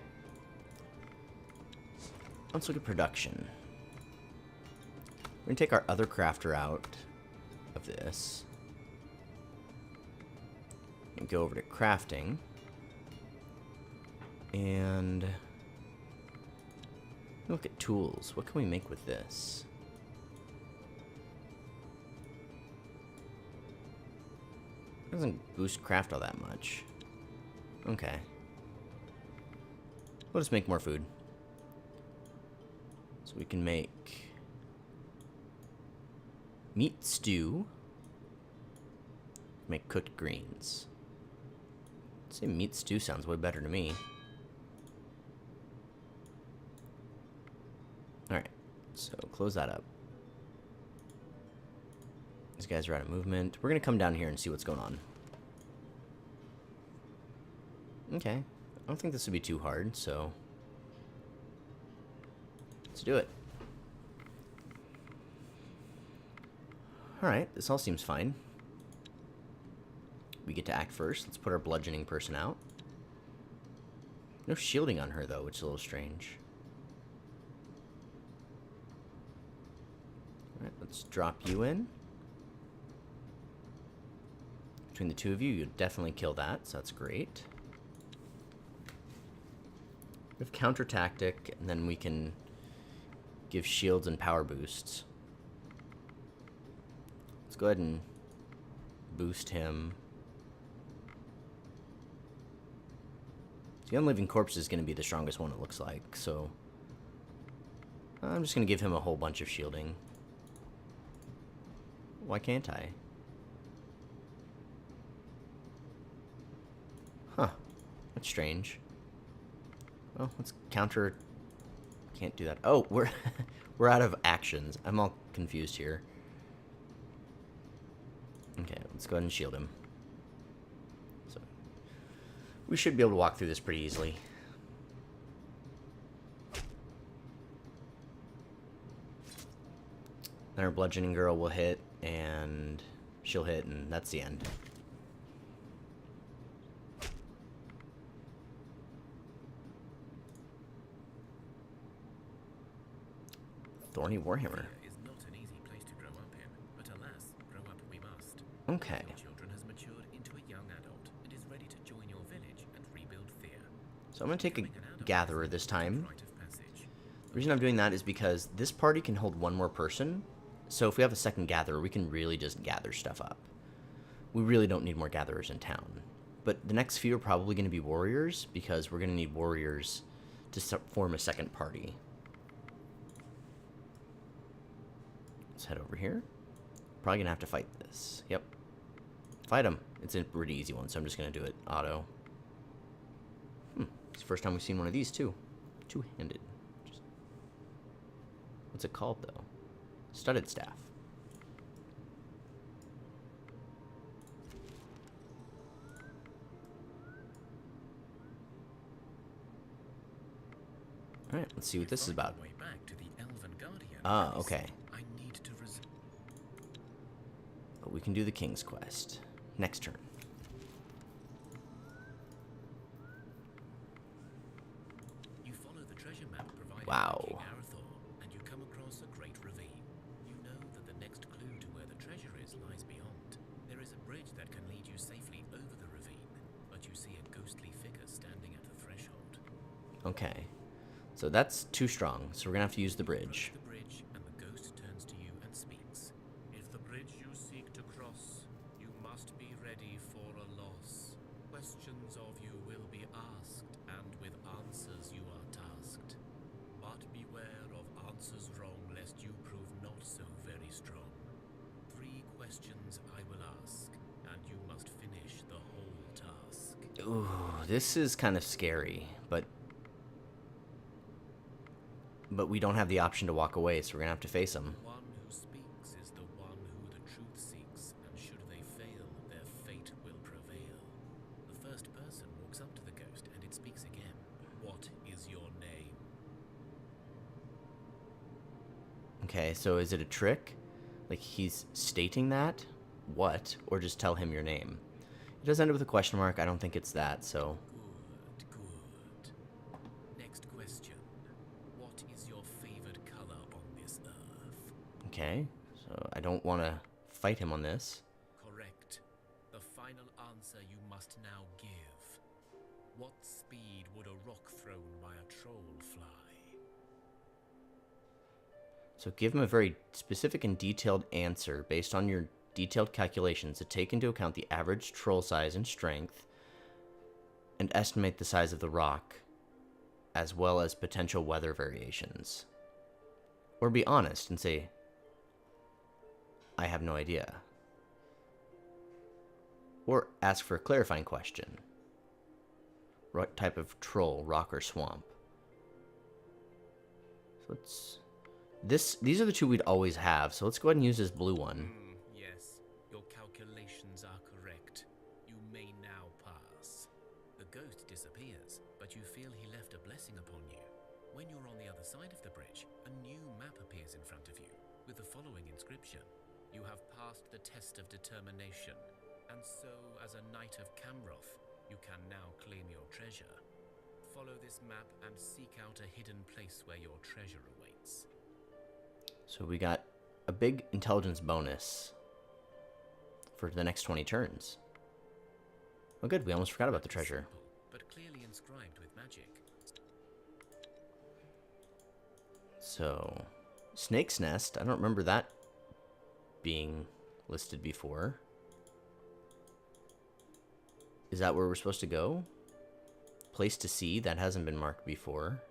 Let's look at production. We're going to take our other crafter out of this and go over to crafting. And look at tools. What can we make with this? Doesn't boost craft all that much. Okay. We'll just make more food. So So we can make meat stew. Make cooked greens. I'd say meat stew sounds way better to me. Alright, so close that up. These guys are out of movement. We're going to come down here and see what's going on. Okay, I don't think this would be too hard, so let's do it. Alright, this all seems fine. We get to act first. Let's put our bludgeoning person out. No shielding on her, though, which is a little strange. Alright, let's drop you in. Between the two of you, you'll definitely kill that, so that's great. We have counter tactic, and then we can give shields and power boosts. Let's go ahead and boost him. The Unliving Corpse is going to be the strongest one, it looks like, so I'm just going to give him a whole bunch of shielding. Why can't I? Huh. That's strange. Well, let's counter... Can't do that. Oh, we're we're out of actions. I'm all confused here. Okay, let's go ahead and shield him. So we should be able to walk through this pretty easily. Then our bludgeoning girl will hit, and she'll hit, and that's the end. Thorny Warhammer. Thea is not an easy place to grow up in, but alas, grow up we must. Okay. Your children has matured into a young adult and is ready to join your village and rebuild Thea. So I'm going to take a gatherer this time. Rite of passage. The reason I'm doing that is because this party can hold one more person. So if we have a second gatherer, we can really just gather stuff up. We really don't need more gatherers in town. But the next few are probably going to be warriors, because we're going to need warriors to form a second party. Let's head over here. Probably going to have to fight this. Yep. Fight him. It's a pretty easy one, so I'm just going to do it auto. It's the first time we've seen one of these, too. Two-handed. What's it called, though? Studded staff. Alright, let's see what this is about. Way back to the Elven Guardian. Ah, okay. I need to But we can do the King's Quest. Next turn. You follow the treasure map provided Wow. by King Arathor, and you come across a great ravine. You know that the next clue to where the treasure is lies beyond. There is a bridge that can lead you safely over the ravine, but you see a ghostly figure standing at the threshold. Okay. So that's too strong, so we're going to have to use the bridge. The bridge, and the ghost turns to you and speaks. If the bridge you seek to cross, you must be ready for a loss. Questions of you will be asked, and with answers you are tasked. But beware of answers wrong, lest you prove not so very strong. 3 questions I will ask, and you must finish the whole task. Ooh, this is kind of scary, but we don't have the option to walk away, so we're going to have to face him. The one who speaks is the one who the truth seeks, and should they fail, their fate will prevail. The first person walks up to the ghost, and it speaks again. What is your name? Okay, so is it a trick? Like, he's stating that? What? Or just tell him your name? It does end up with a question mark. I don't think it's that, so... Good. Next question. What is your favored color on this earth? Okay, so I don't want to fight him on this. Correct. The final answer you must now give. What speed would a rock thrown by a troll fly? So give him a very specific and detailed answer based on your detailed calculations to take into account the average troll size and strength, and estimate the size of the rock, as well as potential weather variations. Or be honest and say, I have no idea. Or ask for a clarifying question. What type of troll, rock, or swamp? So these are the two we'd always have, so let's go ahead and use this blue one. Yes, your calculations are correct. You may now pass. The ghost disappears, but you feel he left a blessing upon you. When you're on the other side of the bridge, a new map appears in front of you, with the following inscription. You have passed the test of determination, and so, as a knight of Camroth, you can now claim your treasure. Follow this map and seek out a hidden place where your treasure awaits. So we got a big intelligence bonus for the next 20 turns. Oh good, we almost forgot about the treasure. Simple, but clearly inscribed with magic. So, Snake's Nest, I don't remember that being listed before. Is that where we're supposed to go? Place to see, that hasn't been marked before.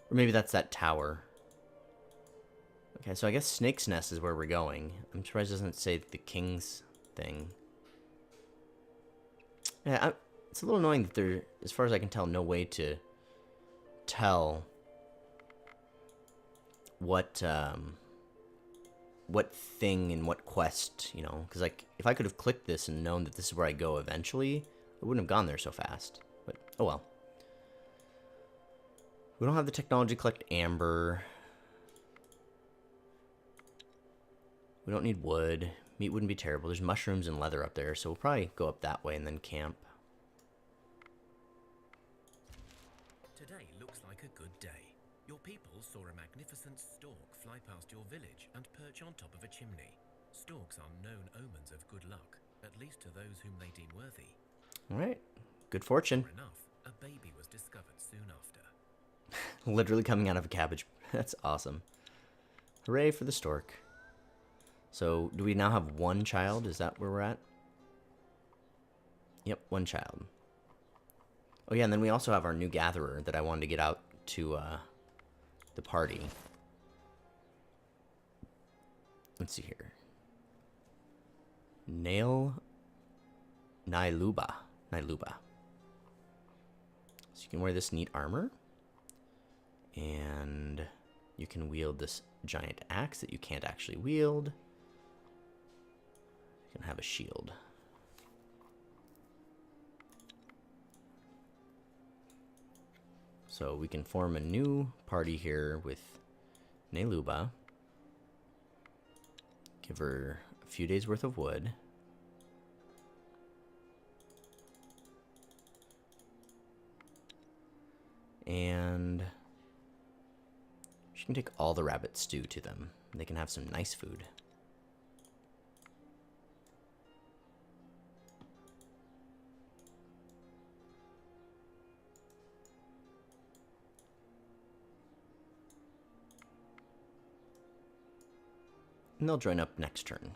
Or maybe that's that tower. Okay, so I guess Snake's Nest is where we're going. I'm surprised it doesn't say the King's thing. Yeah, it's a little annoying that there, as far as I can tell, no way to tell what thing and what quest, you know, because like if I could have clicked this and known that this is where I go eventually, I wouldn't have gone there so fast. But oh well. We don't have the technology to collect amber. We don't need wood. Meat wouldn't be terrible. There's mushrooms and leather up there, so we'll probably go up that way and then camp. Today looks like a good day. Your people saw a magnificent stork fly past your village and perch on top of a chimney. Storks are known omens of good luck, at least to those whom they deem worthy. Alright. Good fortune. Sure enough, a baby was discovered soon after. Literally coming out of a cabbage. That's awesome. Hooray for the stork. So, do we now have one child? Is that where we're at? Yep, one child. Oh yeah, and then we also have our new gatherer that I wanted to get out to the party. Let's see here. Nyluba. So you can wear this neat armor. And you can wield this giant axe that you can't actually wield. You can have a shield. So we can form a new party here with Nyluba. Give her a few days worth of wood. And she can take all the rabbit stew to them. They can have some nice food. And they'll join up next turn.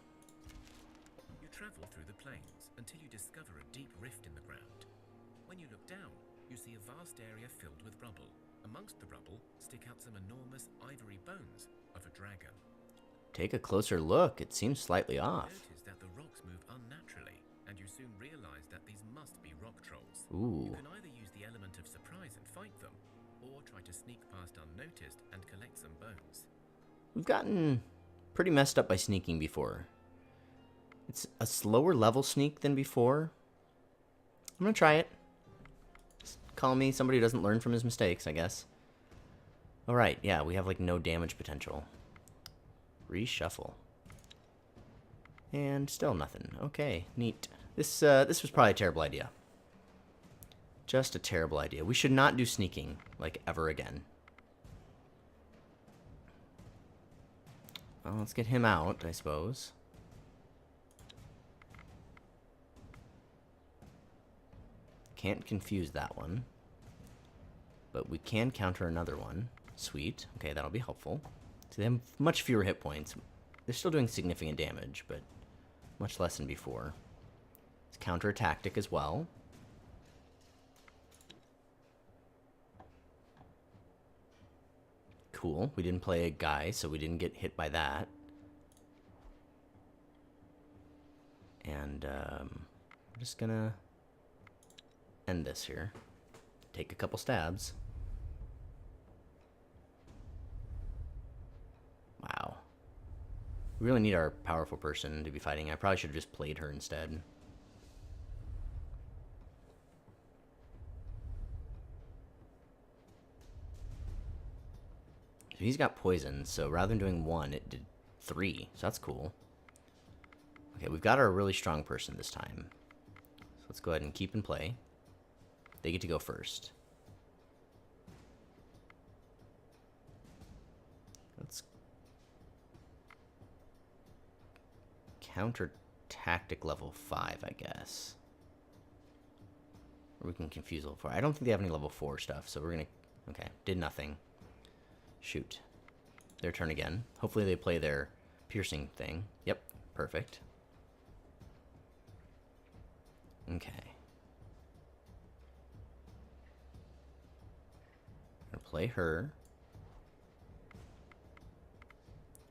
You travel through the plains until you discover a deep rift in the ground. When you look down, you see a vast area filled with rubble. Amongst the rubble stick out some enormous ivory bones of a dragon. Take a closer look. It seems slightly off. Notice that the rocks move unnaturally, and you soon realize that these must be rock trolls. Ooh. You can either use the element of surprise and fight them, or try to sneak past unnoticed and collect some bones. We've gotten pretty messed up by sneaking before. It's a slower level sneak than before. I'm gonna try it. Call me somebody who doesn't learn from his mistakes, I guess. Alright, yeah, we have like no damage potential. Reshuffle. And still nothing. Okay, neat. This was probably a terrible idea. Just a terrible idea. We should not do sneaking, like, ever again. Well, let's get him out, I suppose. Can't confuse that one. But we can counter another one. Sweet. Okay, that'll be helpful. So they have much fewer hit points. They're still doing significant damage, but much less than before. It's counter a tactic as well. cool. We didn't play a guy, so we didn't get hit by that. And I'm just gonna end this here. Take a couple stabs. Wow. We really need our powerful person to be fighting. I probably should have just played her instead. So he's got poison, so rather than doing 1, it did 3. So that's cool. Okay, we've got our really strong person this time. So let's go ahead and keep and play. They get to go first. Let's counter tactic level 5, I guess. Or we can confuse level 4. I don't think they have any level 4 stuff, so we're gonna... Okay, did nothing. Shoot. Their turn again. Hopefully they play their piercing thing. Yep, perfect. Okay. I'm gonna play her.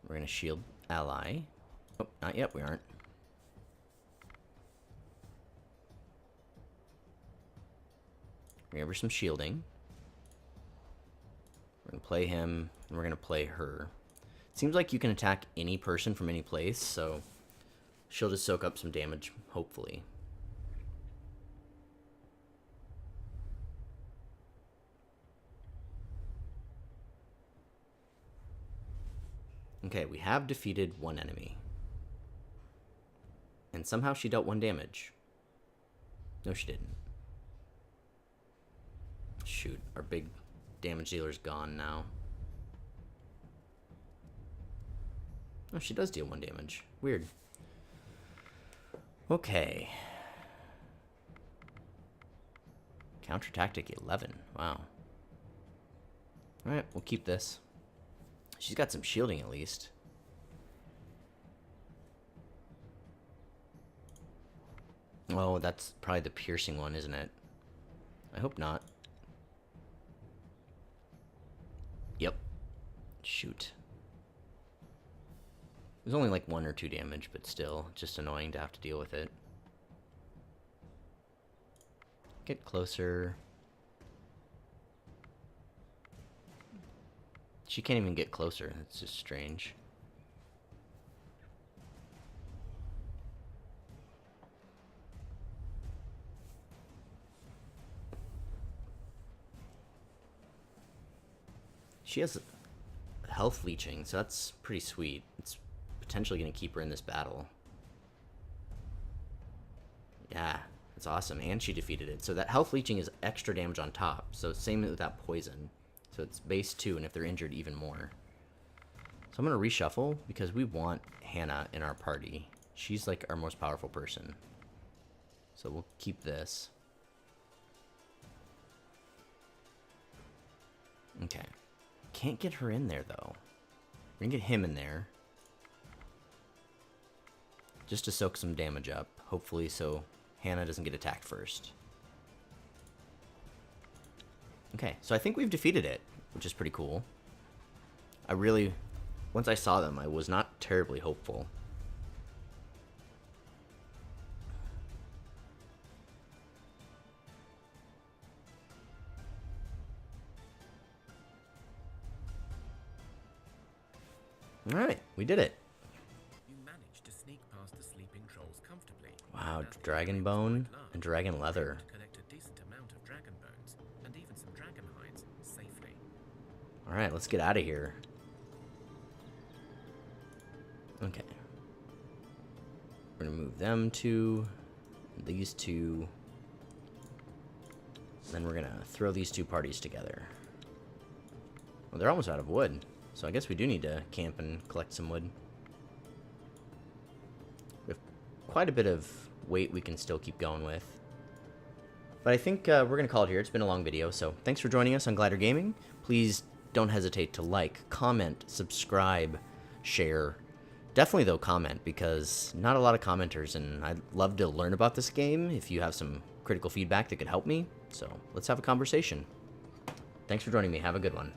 We're gonna shield ally. Oh, not yet, we aren't. We're gonna give her some shielding. We're gonna play him, and we're gonna play her. It seems like you can attack any person from any place, so she'll just soak up some damage, hopefully. Okay, we have defeated 1 enemy. And somehow she dealt 1 damage. No, she didn't. Shoot, our big damage dealer's gone now. Oh, she does deal 1 damage. Weird. Okay. Counter tactic 11. Wow. Alright, we'll keep this. She's got some shielding at least. Oh, that's probably the piercing one, isn't it? I hope not. Yep. Shoot. It was only like 1 or 2 damage, but still, just annoying to have to deal with it. Get closer. She can't even get closer. That's just strange. She has health leeching, so that's pretty sweet. It's potentially going to keep her in this battle. Yeah, that's awesome. And she defeated it. So that health leeching is extra damage on top. So same with that poison. So it's base 2, and if they're injured, even more. So I'm going to reshuffle, because we want Hannah in our party. She's like our most powerful person. So we'll keep this. Okay. Can't get her in there, though. We're going to get him in there. Just to soak some damage up, hopefully, so Hannah doesn't get attacked first. Okay, so I think we've defeated it, which is pretty cool. I really, once I saw them, I was not terribly hopeful. Alright, we did it. You managed to sneak past the sleeping trolls comfortably. Wow, dragon bone and dragon leather. Collect a decent amount of dragon bones and even some dragon hides safely. Alright, let's get out of here. Okay. We're gonna move them to these two. Then we're gonna throw these 2 parties together. Well, they're almost out of wood. So I guess we do need to camp and collect some wood. We have quite a bit of weight we can still keep going with. But I think we're going to call it here. It's been a long video, so thanks for joining us on Glider Gaming. Please don't hesitate to like, comment, subscribe, share. Definitely, though, comment, because not a lot of commenters, and I'd love to learn about this game if you have some critical feedback that could help me. So let's have a conversation. Thanks for joining me. Have a good one.